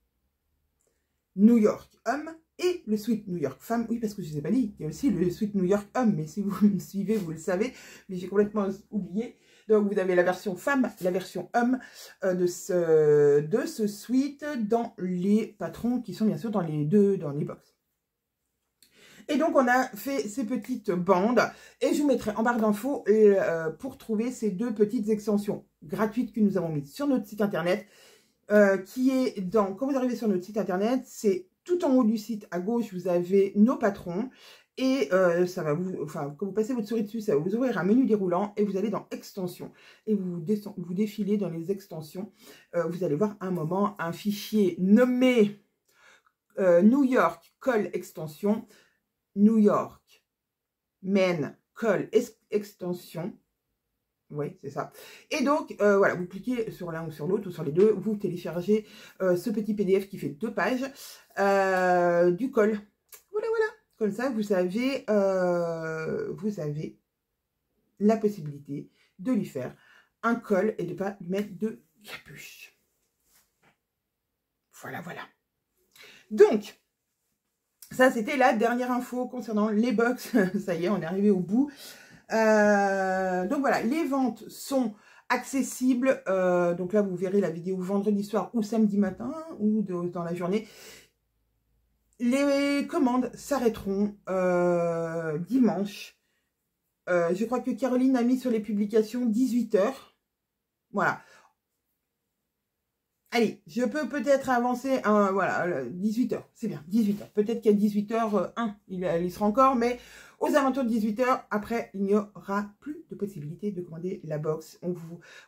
New York homme et le sweat New York femme. Oui, parce que je ne vous ai pas dit, il y a aussi le sweat New York homme, mais si vous me suivez, vous le savez, mais j'ai complètement oublié. Donc, vous avez la version femme, la version homme de ce sweat dans les patrons qui sont bien sûr dans les box. Et donc, on a fait ces petites bandes et je vous mettrai en barre d'infos pour trouver ces deux petites extensions gratuites que nous avons mises sur notre site internet qui est dans, quand vous arrivez sur notre site internet, c'est tout en haut du site à gauche, vous avez nos patrons et ça va vous, enfin, quand vous passez votre souris dessus, ça va vous ouvrir un menu déroulant et vous allez dans extensions et vous défilez dans les extensions. Vous allez voir un moment un fichier nommé New York Col Extension. New York Men Col Extension. Oui, c'est ça. Et donc, voilà, vous cliquez sur l'un ou sur l'autre, ou sur les deux, vous téléchargez ce petit PDF qui fait 2 pages du col. Voilà, voilà. Comme ça, vous avez la possibilité de lui faire un col et de ne pas lui mettre de capuche. Voilà, voilà. Donc, ça, c'était la dernière info concernant les box. Ça y est, on est arrivé au bout. Donc voilà, les ventes sont accessibles. Donc là, vous verrez la vidéo vendredi soir ou samedi matin ou dans la journée. Les commandes s'arrêteront dimanche. Je crois que Caroline a mis sur les publications 18 h. Voilà. Allez, je peux peut-être avancer, voilà, 18 h, c'est bien, 18 h. Peut-être qu'à 18 h, il y sera encore, mais aux alentours de 18 h, après, il n'y aura plus de possibilité de commander la box.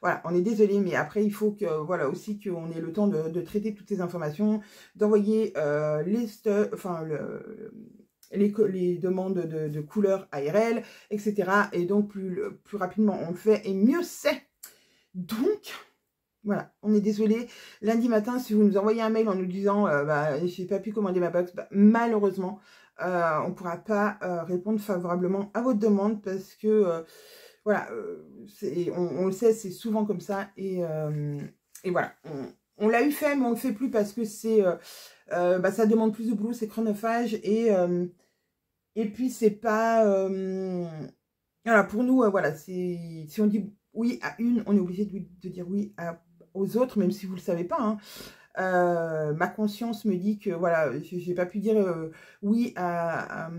Voilà, on est désolé, mais après, il faut que, voilà, aussi qu'on ait le temps de traiter toutes ces informations, d'envoyer les demandes de couleurs ARL, etc. Et donc, plus rapidement on le fait, et mieux c'est. Donc... Voilà, on est désolé. Lundi matin, si vous nous envoyez un mail en nous disant j'ai pas pu commander ma box, malheureusement, on ne pourra pas répondre favorablement à votre demande parce que voilà, on le sait, c'est souvent comme ça et voilà, on l'a eu fait, mais on le fait plus parce que c'est ça demande plus de boulot, c'est chronophage et puis c'est pas voilà, pour nous voilà, si on dit oui à une, on est obligé de dire oui aux autres, même si vous ne le savez pas. Hein. Ma conscience me dit que voilà, je n'ai pas pu dire oui à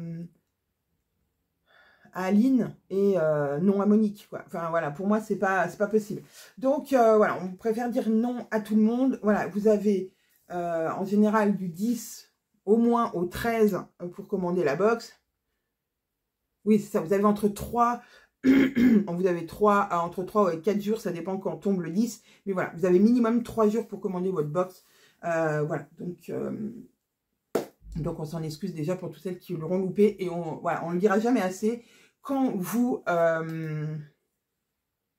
Aline et non à Monique, quoi. Enfin voilà, pour moi c'est pas possible. Donc voilà, on préfère dire non à tout le monde. Voilà, vous avez en général du 10 au moins au 13 pour commander la box. Oui, c'est ça, vous avez entre 3 vous avez entre 3 et 4 jours, ça dépend quand tombe le 10. Mais voilà, vous avez minimum 3 jours pour commander votre box. Voilà, donc on s'en excuse déjà pour toutes celles qui l'auront loupé. Et on ne le dira jamais assez. Quand vous...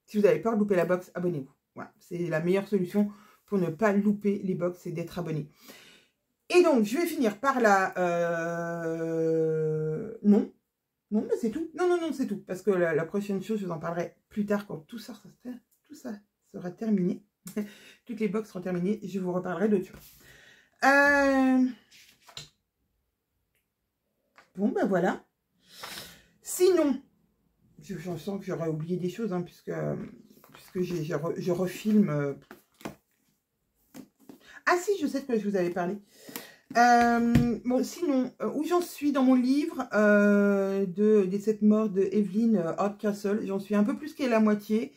si vous avez peur de louper la box, abonnez-vous. Voilà, c'est la meilleure solution pour ne pas louper les box, c'est d'être abonné. Et donc, je vais finir par la... Non, mais c'est tout. Non, c'est tout. Parce que la prochaine chose, je vous en parlerai plus tard quand tout ça sera terminé. Toutes les box seront terminées. Je vous reparlerai de tout. Bon, ben voilà. Sinon, je sens que j'aurais oublié des choses, hein, puisque je refilme. Ah si, je sais de quoi je vous avais parlé. Bon, sinon, où j'en suis dans mon livre des 7 morts de Evelyn Hardcastle, j'en suis un peu plus qu'à la moitié.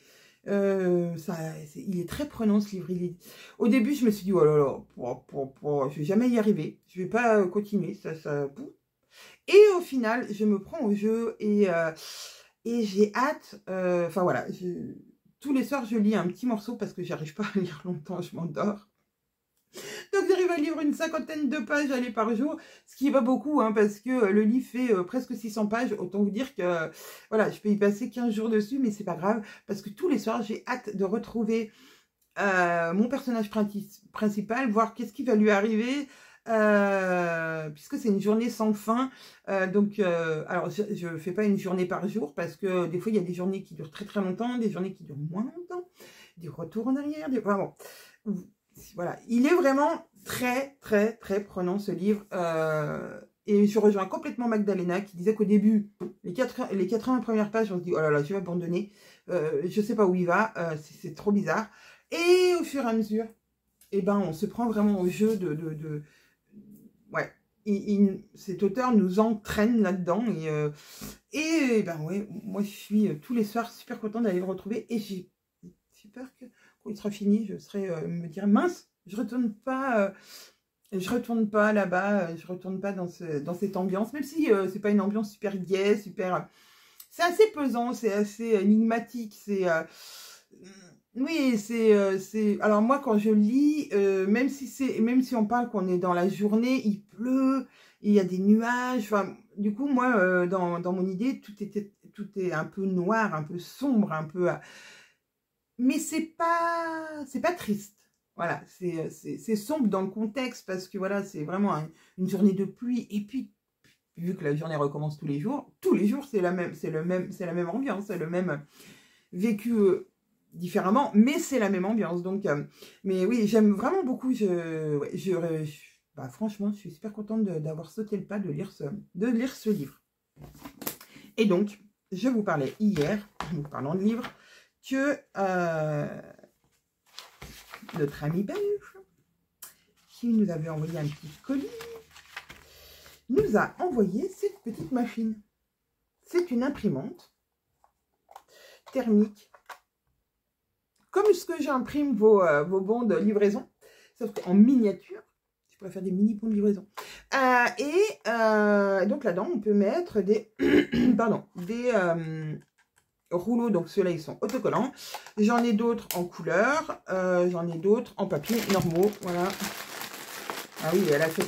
Il est très prenant ce livre. Au début, je me suis dit, oh là là, je vais jamais y arriver. Je vais pas continuer. Et au final, je me prends au jeu et j'ai hâte. Enfin voilà, tous les soirs, je lis un petit morceau parce que j'arrive pas à lire longtemps, je m'endors. Donc j'arrive à lire une 50aine de pages aller par jour, ce qui est pas beaucoup, hein, parce que le livre fait presque 600 pages. Autant vous dire que voilà, je peux y passer 15 jours dessus, mais c'est pas grave, parce que tous les soirs, j'ai hâte de retrouver mon personnage principal, voir qu'est-ce qui va lui arriver, puisque c'est une journée sans fin. Alors je fais pas une journée par jour, parce que des fois, il y a des journées qui durent très très longtemps, des journées qui durent moins longtemps, des retours en arrière, enfin bon. Voilà, il est vraiment très, très, très prenant ce livre. Et je rejoins complètement Magdalena qui disait qu'au début, les 80 premières pages, on se dit, oh là là, je vais abandonner. Je sais pas où il va, c'est trop bizarre. Et au fur et à mesure, eh ben, on se prend vraiment au jeu ouais, cet auteur nous entraîne là-dedans. Et ben ouais, moi je suis tous les soirs super contente d'aller le retrouver. Et j'ai peur que quand il sera fini, je serai me dire mince, je retourne pas là-bas, je retourne pas dans cette ambiance, même si c'est pas une ambiance super gaie, c'est assez pesant, c'est assez énigmatique, oui, alors moi quand je lis, même si on parle qu'on est dans la journée, il pleut, il y a des nuages, enfin, du coup moi dans mon idée tout est un peu noir, un peu sombre, un peu mais c'est pas triste. Voilà, c'est sombre dans le contexte parce que voilà, c'est vraiment une journée de pluie. Et puis, vu que la journée recommence tous les jours c'est la même ambiance, c'est le même vécu différemment, mais c'est la même ambiance. Donc, mais oui, j'aime vraiment beaucoup. Bah, franchement, je suis super contente d'avoir sauté le pas de lire ce livre. Et donc, je vous parlais hier, nous parlons de livres, que notre ami belge, qui nous avait envoyé un petit colis, nous a envoyé cette petite machine. C'est une imprimante thermique, comme ce que j'imprime vos bons de livraison, sauf qu'en miniature. Je pourrais faire des mini bons de livraison. Donc là-dedans, on peut mettre des rouleaux, donc ceux-là ils sont autocollants. J'en ai d'autres en couleur, j'en ai d'autres en papier normaux, voilà. Ah oui, elle a fait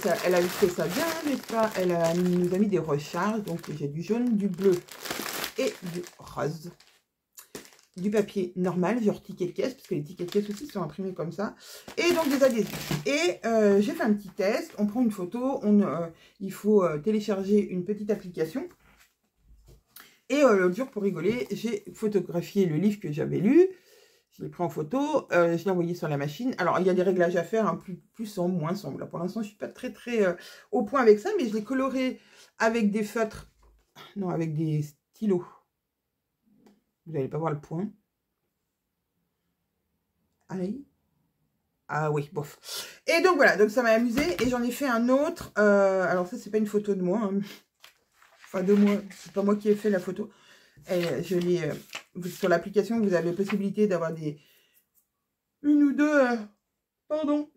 ça bien, n'est-ce pas? Elle nous a mis des recharges, donc j'ai du jaune, du bleu et du rose. Du papier normal, genre ticket caisse, parce que les tickets caisse aussi sont imprimés comme ça. Et donc des adhésifs. Et j'ai fait un petit test, on prend une photo, il faut télécharger une petite application. Et l'autre jour, pour rigoler, j'ai photographié le livre que j'avais lu. Je l'ai pris en photo, je l'ai envoyé sur la machine. Alors, il y a des réglages à faire, hein, plus sombre, moins sombre. Là, pour l'instant, je ne suis pas très, très au point avec ça, mais je l'ai coloré avec des feutres. Non, avec des stylos. Vous n'allez pas voir le point. Allez. Ah oui, bof. Et donc, voilà. Donc, ça m'a amusé. Et j'en ai fait un autre. Alors, ça, c'est pas une photo de moi. Hein. Enfin, de moi. C'est pas moi qui ai fait la photo. Et je l'ai... sur l'application, vous avez la possibilité d'avoir une ou deux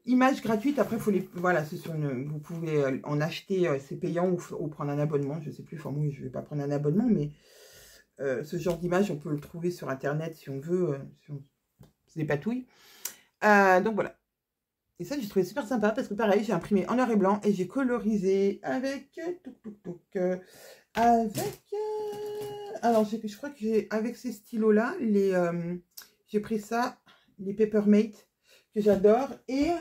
images gratuites. Après, faut les... Voilà, vous pouvez en acheter, c'est payant ou prendre un abonnement. Je sais plus, enfin, moi, je vais pas prendre un abonnement, mais ce genre d'image, on peut le trouver sur Internet si on veut. C'est des patouilles. Donc, voilà. Et ça, j'ai trouvé super sympa parce que, pareil, j'ai imprimé en noir et blanc et j'ai colorisé avec... alors, je crois que j'ai, avec ces stylos-là, j'ai pris ça, les Papermate, que j'adore, et...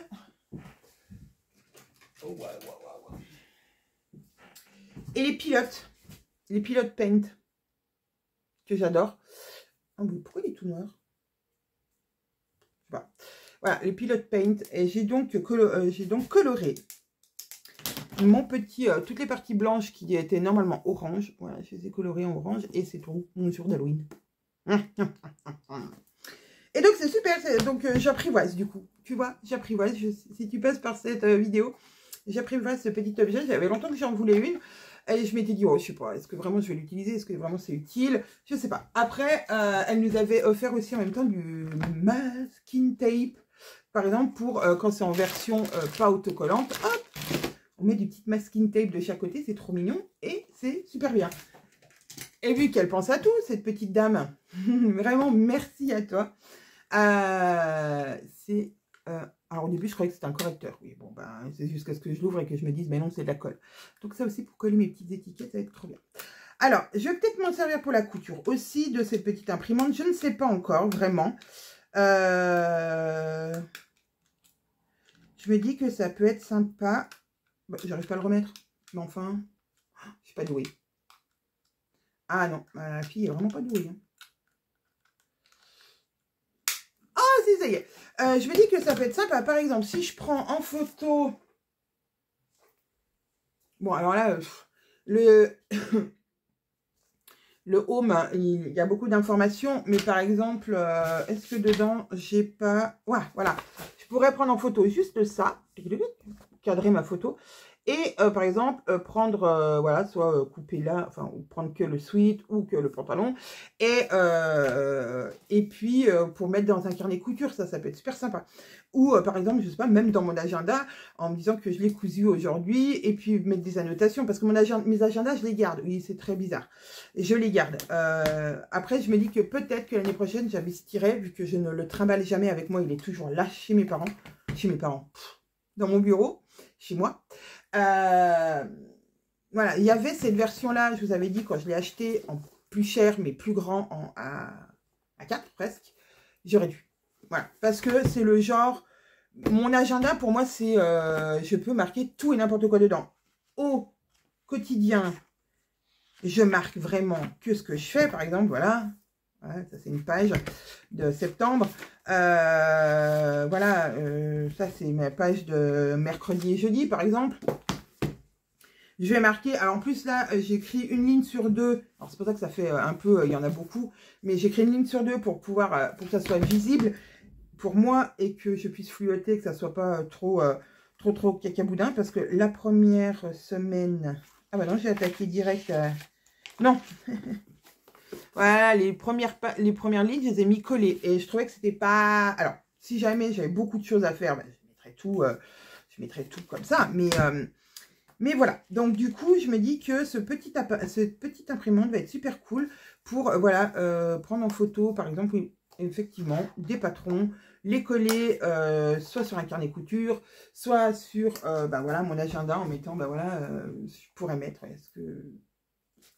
Et les pilotes paint, que j'adore. Ah oui, pourquoi il est tout noir? Voilà. Voilà, le Pilot Paint. Et j'ai donc, coloré mon petit, toutes les parties blanches qui étaient normalement orange. Voilà, je les ai colorées en orange et c'est pour mon jour d'Halloween. Et donc c'est super, donc j'apprivoise du coup. Tu vois, j'apprivoise. Si tu passes par cette vidéo, j'apprivoise ce petit objet. J'avais longtemps que j'en voulais une. Et je m'étais dit, oh, je sais pas, est-ce que vraiment je vais l'utiliser? Est-ce que vraiment c'est utile? Je sais pas. Après, elle nous avait offert aussi en même temps du masking tape. Par exemple, pour quand c'est en version pas autocollante, hop, on met du petit masking tape de chaque côté. C'est trop mignon et c'est super bien. Et vu qu'elle pense à tout, cette petite dame, vraiment merci à toi. Alors au début, je croyais que c'était un correcteur. Oui, bon, ben, c'est jusqu'à ce que je l'ouvre et que je me dise, mais non, c'est de la colle. Donc ça aussi, pour coller mes petites étiquettes, ça va être trop bien. Alors, je vais peut-être m'en servir pour la couture aussi de cette petite imprimante. Je ne sais pas encore, vraiment. Je me dis que ça peut être sympa. Bon, j'arrive pas à le remettre. Mais enfin, je suis pas douée. Ah non, la fille est vraiment pas douée. Hein. Si, ça y est. Je me dis que ça peut être sympa. Par exemple, si je prends en photo... Bon, alors là, le home, il y a beaucoup d'informations. Mais par exemple, est-ce que dedans, j'ai pas... Ouais, voilà. Je pourrais prendre en photo juste ça. Cadrer ma photo. Et par exemple, prendre, voilà, soit couper là, enfin, ou prendre que le sweat ou que le pantalon. Et puis, pour mettre dans un carnet couture, ça peut être super sympa. Ou par exemple, je sais pas, même dans mon agenda, en me disant que je l'ai cousu aujourd'hui, et puis mettre des annotations, parce que mes agendas, je les garde. Oui, c'est très bizarre. Et je les garde. Après, je me dis que peut-être que l'année prochaine, j'investirai, vu que je ne le trimballe jamais avec moi, il est toujours là chez mes parents. Chez mes parents. Dans mon bureau, chez moi. Voilà, il y avait cette version-là, je vous avais dit, quand je l'ai acheté en plus cher, mais plus grand, à 4 presque, j'aurais dû. Voilà, parce que c'est le genre, mon agenda pour moi, c'est, je peux marquer tout et n'importe quoi dedans. Au quotidien, je marque vraiment que ce que je fais, par exemple, voilà. Voilà, ça c'est une page de septembre. Voilà, ça c'est ma page de mercredi et jeudi, par exemple. Je vais marquer, alors en plus là, j'écris une ligne sur deux. Alors c'est pour ça que ça fait un peu, il y en a beaucoup. Mais j'écris une ligne sur deux pour pouvoir, pour que ça soit visible pour moi et que je puisse fluoter, que ça soit pas trop cacaboudin. Parce que la première semaine... Ah bah non, j'ai attaqué direct. Non. Voilà, les premières lignes, je les ai mis collées. Et je trouvais que c'était pas... Alors, si jamais j'avais beaucoup de choses à faire, ben, je mettrais tout comme ça. Mais voilà. Donc, du coup, je me dis que cette petite imprimante va être super cool pour, voilà, prendre en photo, par exemple, effectivement, des patrons, les coller soit sur un carnet couture, soit sur, ben voilà, mon agenda en mettant, ben voilà, je pourrais mettre ce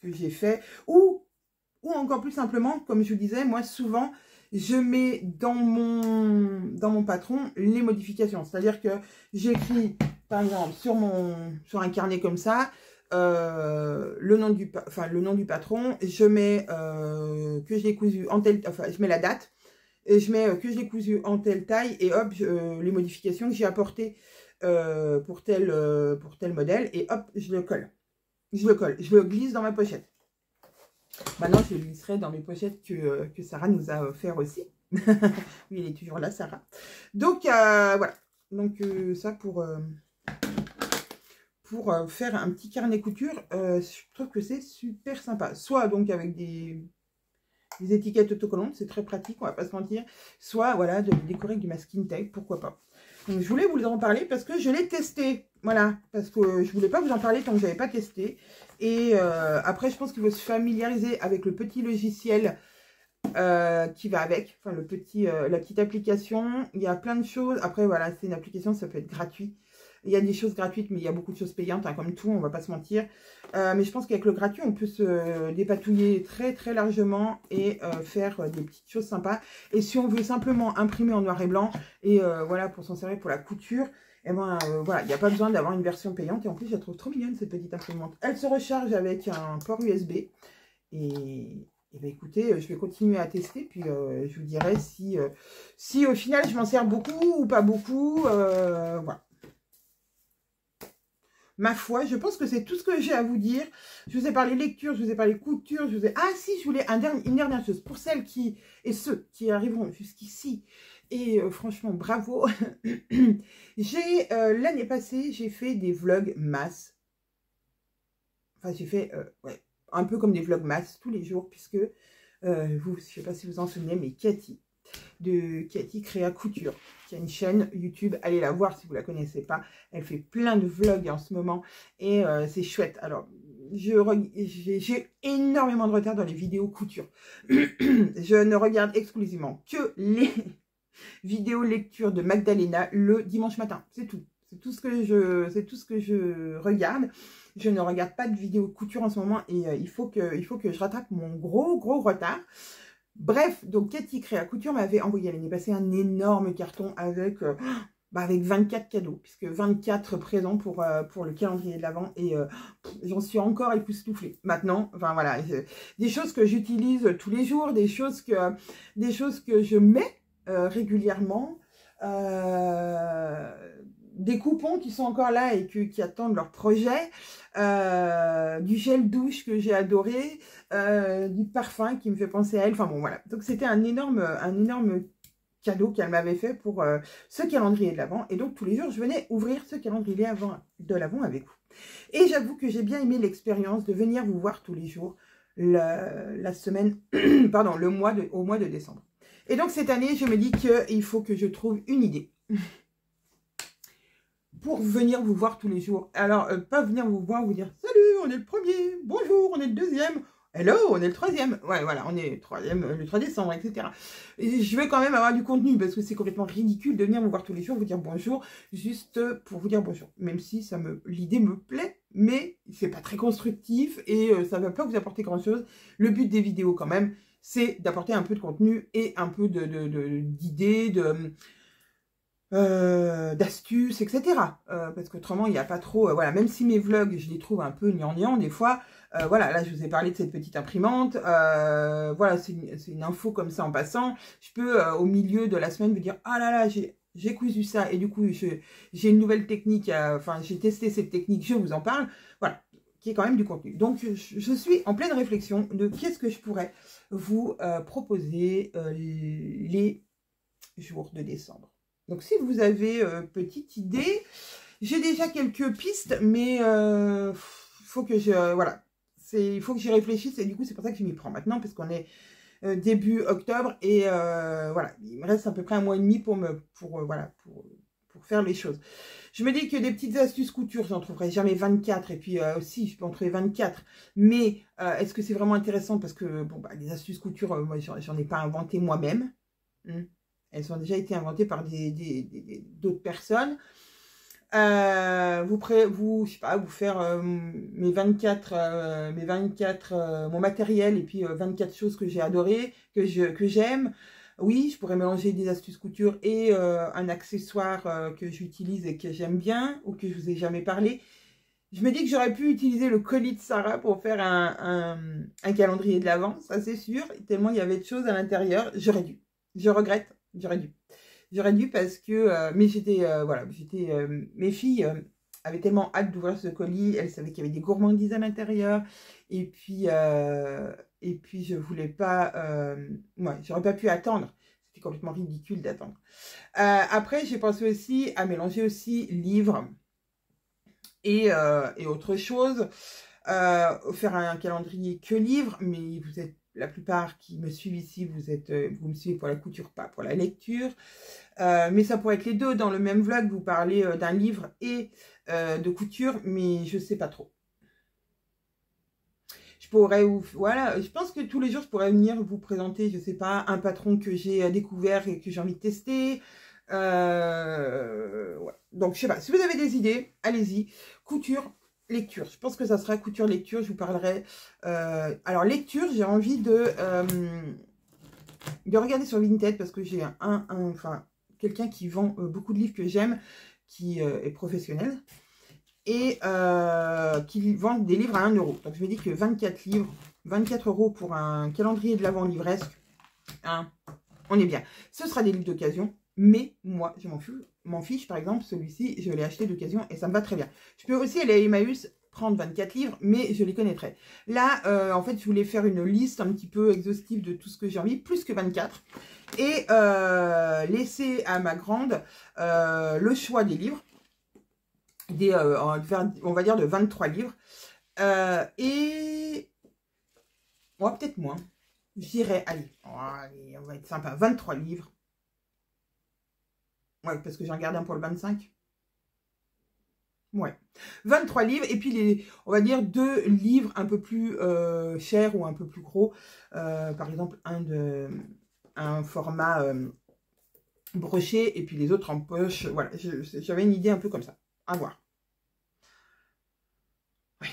que j'ai fait. Ou encore plus simplement, comme je vous disais, moi souvent, je mets dans mon patron les modifications. C'est-à-dire que j'écris, par exemple, sur un carnet comme ça, le nom du patron, je mets que je l'ai cousu en telle, enfin je mets la date, et je mets que je l'ai cousu en telle taille, et hop, les modifications que j'ai apportées pour tel modèle, et hop, je le colle. Je le glisse dans ma pochette. Maintenant, je le glisserai dans mes pochettes que Sarah nous a offert aussi. Oui, elle est toujours là, Sarah. Donc, voilà. Donc, ça pour faire un petit carnet couture, je trouve que c'est super sympa. Soit donc avec des étiquettes autocollantes, c'est très pratique, on va pas se mentir. Soit, voilà, de décorer avec du masking tape, pourquoi pas. Donc, je voulais vous en parler parce que je l'ai testé. Voilà, parce que je voulais pas vous en parler tant que je n'avais pas testé. Et après, je pense qu'il faut se familiariser avec le petit logiciel qui va avec. Enfin, la petite application. Il y a plein de choses. Après, voilà, c'est une application, ça peut être gratuit. Il y a des choses gratuites, mais il y a beaucoup de choses payantes, hein, comme tout, on va pas se mentir. Mais je pense qu'avec le gratuit, on peut se dépatouiller très, très largement et faire des petites choses sympas. Et si on veut simplement imprimer en noir et blanc, et voilà, pour s'en servir pour la couture, et ben voilà, il n'y a pas besoin d'avoir une version payante. Et en plus, je la trouve trop mignonne, cette petite imprimante. Elle se recharge avec un port USB. Et Et bien écoutez, je vais continuer à tester, puis je vous dirai si au final je m'en sers beaucoup ou pas beaucoup. Voilà. Ma foi, je pense que c'est tout ce que j'ai à vous dire. Je vous ai parlé lecture, je vous ai parlé couture, je vous ai... Ah si, je voulais une dernière chose. Pour celles qui, et ceux qui arriveront jusqu'ici, et franchement, bravo. J'ai, l'année passée, j'ai fait des vlogs masse. Enfin, j'ai fait, ouais, un peu comme des vlogs masse tous les jours, puisque, je ne sais pas si vous en souvenez, mais Cathy, de Cathy Créa Couture, qui a une chaîne YouTube, allez la voir si vous la connaissez pas, elle fait plein de vlogs en ce moment, et c'est chouette. Alors, j'ai énormément de retard dans les vidéos couture. Je ne regarde exclusivement que les vidéos lecture de Magdalena le dimanche matin, c'est tout. C'est tout ce que je regarde. Je ne regarde pas de vidéos couture en ce moment, et il faut que je rattrape mon gros retard. Bref, donc Cathy Créa Couture m'avait envoyé l'année passée un énorme carton avec 24 cadeaux, puisque 24 présents pour le calendrier de l'Avent, et j'en suis encore époustouflée. Maintenant, enfin voilà, des choses que j'utilise tous les jours, des choses que je mets régulièrement, des coupons qui sont encore là et qui attendent leur projet, du gel douche que j'ai adoré, du parfum qui me fait penser à elle. Enfin bon, voilà. Donc c'était un énorme cadeau qu'elle m'avait fait pour ce calendrier de l'Avent. Et donc tous les jours, je venais ouvrir ce calendrier de l'Avent avec vous. Et j'avoue que j'ai bien aimé l'expérience de venir vous voir tous les jours la semaine, pardon, au mois de décembre. Et donc cette année, je me dis qu'il faut que je trouve une idée pour venir vous voir tous les jours. Alors, pas venir vous voir, vous dire « Salut, on est le premier, bonjour, on est le deuxième, hello, on est le troisième. » Ouais, voilà, on est le troisième, le 3 décembre, etc. Et je vais quand même avoir du contenu, parce que c'est complètement ridicule de venir me voir tous les jours, vous dire bonjour, juste pour vous dire bonjour. Même si l'idée me plaît, mais c'est pas très constructif, et ça va pas vous apporter grand-chose. Le but des vidéos, quand même, c'est d'apporter un peu de contenu, et un peu d'idées, d'astuces, etc. Parce qu'autrement, il n'y a pas trop... voilà, même si mes vlogs, je les trouve un peu gnangnan des fois, voilà, là, je vous ai parlé de cette petite imprimante, voilà, c'est une info comme ça en passant. Je peux, au milieu de la semaine, vous dire « Ah là là, j'ai cousu ça, et du coup, j'ai une nouvelle technique, enfin, j'ai testé cette technique, je vous en parle. » Voilà, qui est quand même du contenu. Donc, je suis en pleine réflexion de qu'est-ce que je pourrais vous proposer les jours de décembre. Donc, si vous avez petite idée, j'ai déjà quelques pistes, mais faut que voilà, il faut que j'y réfléchisse, et du coup, c'est pour ça que je m'y prends maintenant, parce qu'on est début octobre, et voilà, il me reste à peu près un mois et demi pour faire les choses. Je me dis que des petites astuces couture, j'en trouverai jamais 24, et puis aussi, je peux en trouver 24, mais est-ce que c'est vraiment intéressant? Parce que, bon, les astuces couture, moi, j'en ai pas inventé moi-même. Elles ont déjà été inventées par d'autres personnes. Je sais pas, vous faire mes 24, mon matériel, et puis 24 choses que j'ai adorées, que j'aime. Oui, je pourrais mélanger des astuces couture et un accessoire que j'utilise et que j'aime bien, ou que je vous ai jamais parlé. Je me dis que j'aurais pu utiliser le colis de Sarah pour faire un calendrier de l'Avent, ça c'est sûr, tellement il y avait de choses à l'intérieur. J'aurais dû. Je regrette, j'aurais dû. J'aurais dû, parce que... mais voilà, mes filles avaient tellement hâte d'ouvrir ce colis, elles savaient qu'il y avait des gourmandises à l'intérieur, et puis je voulais pas... ouais, j'aurais pas pu attendre. C'était complètement ridicule d'attendre. Après, j'ai pensé aussi à mélanger aussi livres et autre chose. Faire un calendrier que livres, mais vous êtes... La plupart qui me suivent ici, vous me suivez pour la couture, pas pour la lecture. Mais ça pourrait être les deux. Dans le même vlog, vous parlez d'un livre et de couture, mais je sais pas trop. Je pourrais voilà, je pense que tous les jours, je pourrais venir vous présenter, je sais pas, un patron que j'ai découvert et que j'ai envie de tester. Ouais. Donc, je sais pas, si vous avez des idées, allez-y. Couture, lecture. Je pense que ça sera couture, lecture. Je vous parlerai. Alors, lecture, j'ai envie de regarder sur Vinted, parce que j'ai enfin, quelqu'un qui vend beaucoup de livres que j'aime, qui est professionnel, et qui vend des livres à 1 €. Donc, je me dis que 24 livres, 24 € pour un calendrier de l'Avent livresque. Hein, on est bien. Ce sera des livres d'occasion. Mais moi, je m'en fiche. Par exemple, celui-ci, je l'ai acheté d'occasion et ça me va très bien. Je peux aussi aller à Emmaüs prendre 24 livres, mais je les connaîtrai. Là, en fait, je voulais faire une liste un petit peu exhaustive de tout ce que j'ai envie, plus que 24. Et laisser à ma grande le choix des livres. On va dire de 23 livres. Et... ouais, peut-être moins. J'irai, allez, on va être sympa, 23 livres. Ouais, parce que j'en garde un pour le 25. Ouais. 23 livres, et puis on va dire 2 livres un peu plus chers ou un peu plus gros. Par exemple, un format broché, et puis les autres en poche. Voilà, j'avais une idée un peu comme ça. À voir. Ouais.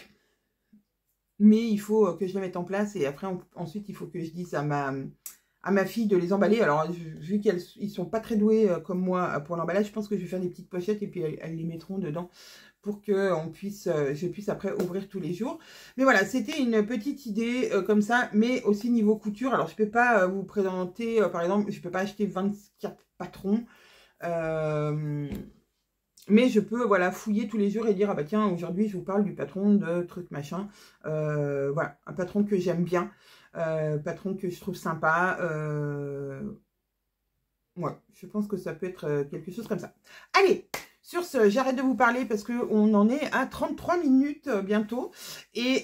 Mais il faut que je les mette en place, et après, ensuite, il faut que je dise à ma fille de les emballer. Alors, vu qu'ils sont pas très doués comme moi pour l'emballage, je pense que je vais faire des petites pochettes, et puis elles les mettront dedans pour que je puisse après ouvrir tous les jours. Mais voilà, c'était une petite idée comme ça, mais aussi niveau couture. Alors, je peux pas vous présenter, par exemple, je peux pas acheter 24 patrons, mais je peux, voilà, fouiller tous les jours et dire, ah bah tiens, aujourd'hui, je vous parle du patron de truc machin. Voilà, un patron que j'aime bien, patron que je trouve sympa. Ouais, je pense que ça peut être quelque chose comme ça. Allez! Sur ce, j'arrête de vous parler parce qu'on en est à 33 minutes bientôt. Et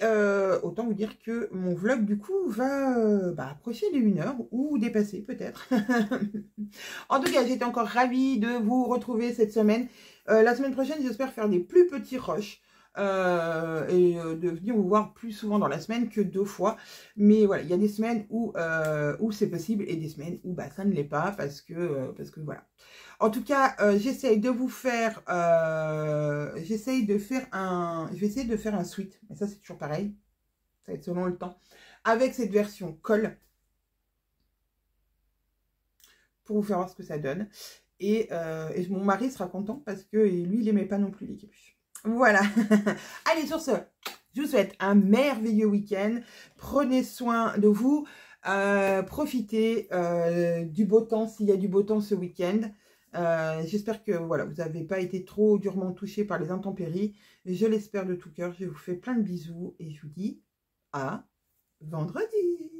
autant vous dire que mon vlog, du coup, va approcher les 1 heure ou dépasser peut-être. En tout cas, j'étais encore ravie de vous retrouver cette semaine. La semaine prochaine, j'espère faire des plus petits rushs. Et de venir vous voir plus souvent dans la semaine que 2 fois. Mais voilà, il y a des semaines où c'est possible et des semaines où ça ne l'est pas parce que voilà. En tout cas, j'essaye de vous faire, je vais essayer de faire un sweat, mais ça c'est toujours pareil, ça va être selon le temps, avec cette version colle, pour vous faire voir ce que ça donne. Et mon mari sera content parce que lui, il n'aimait pas non plus les capuches. Voilà. Allez, sur ce, je vous souhaite un merveilleux week-end. Prenez soin de vous. Profitez du beau temps s'il y a du beau temps ce week-end. J'espère que voilà, vous n'avez pas été trop durement touchés par les intempéries. Je l'espère de tout cœur. Je vous fais plein de bisous et je vous dis à vendredi.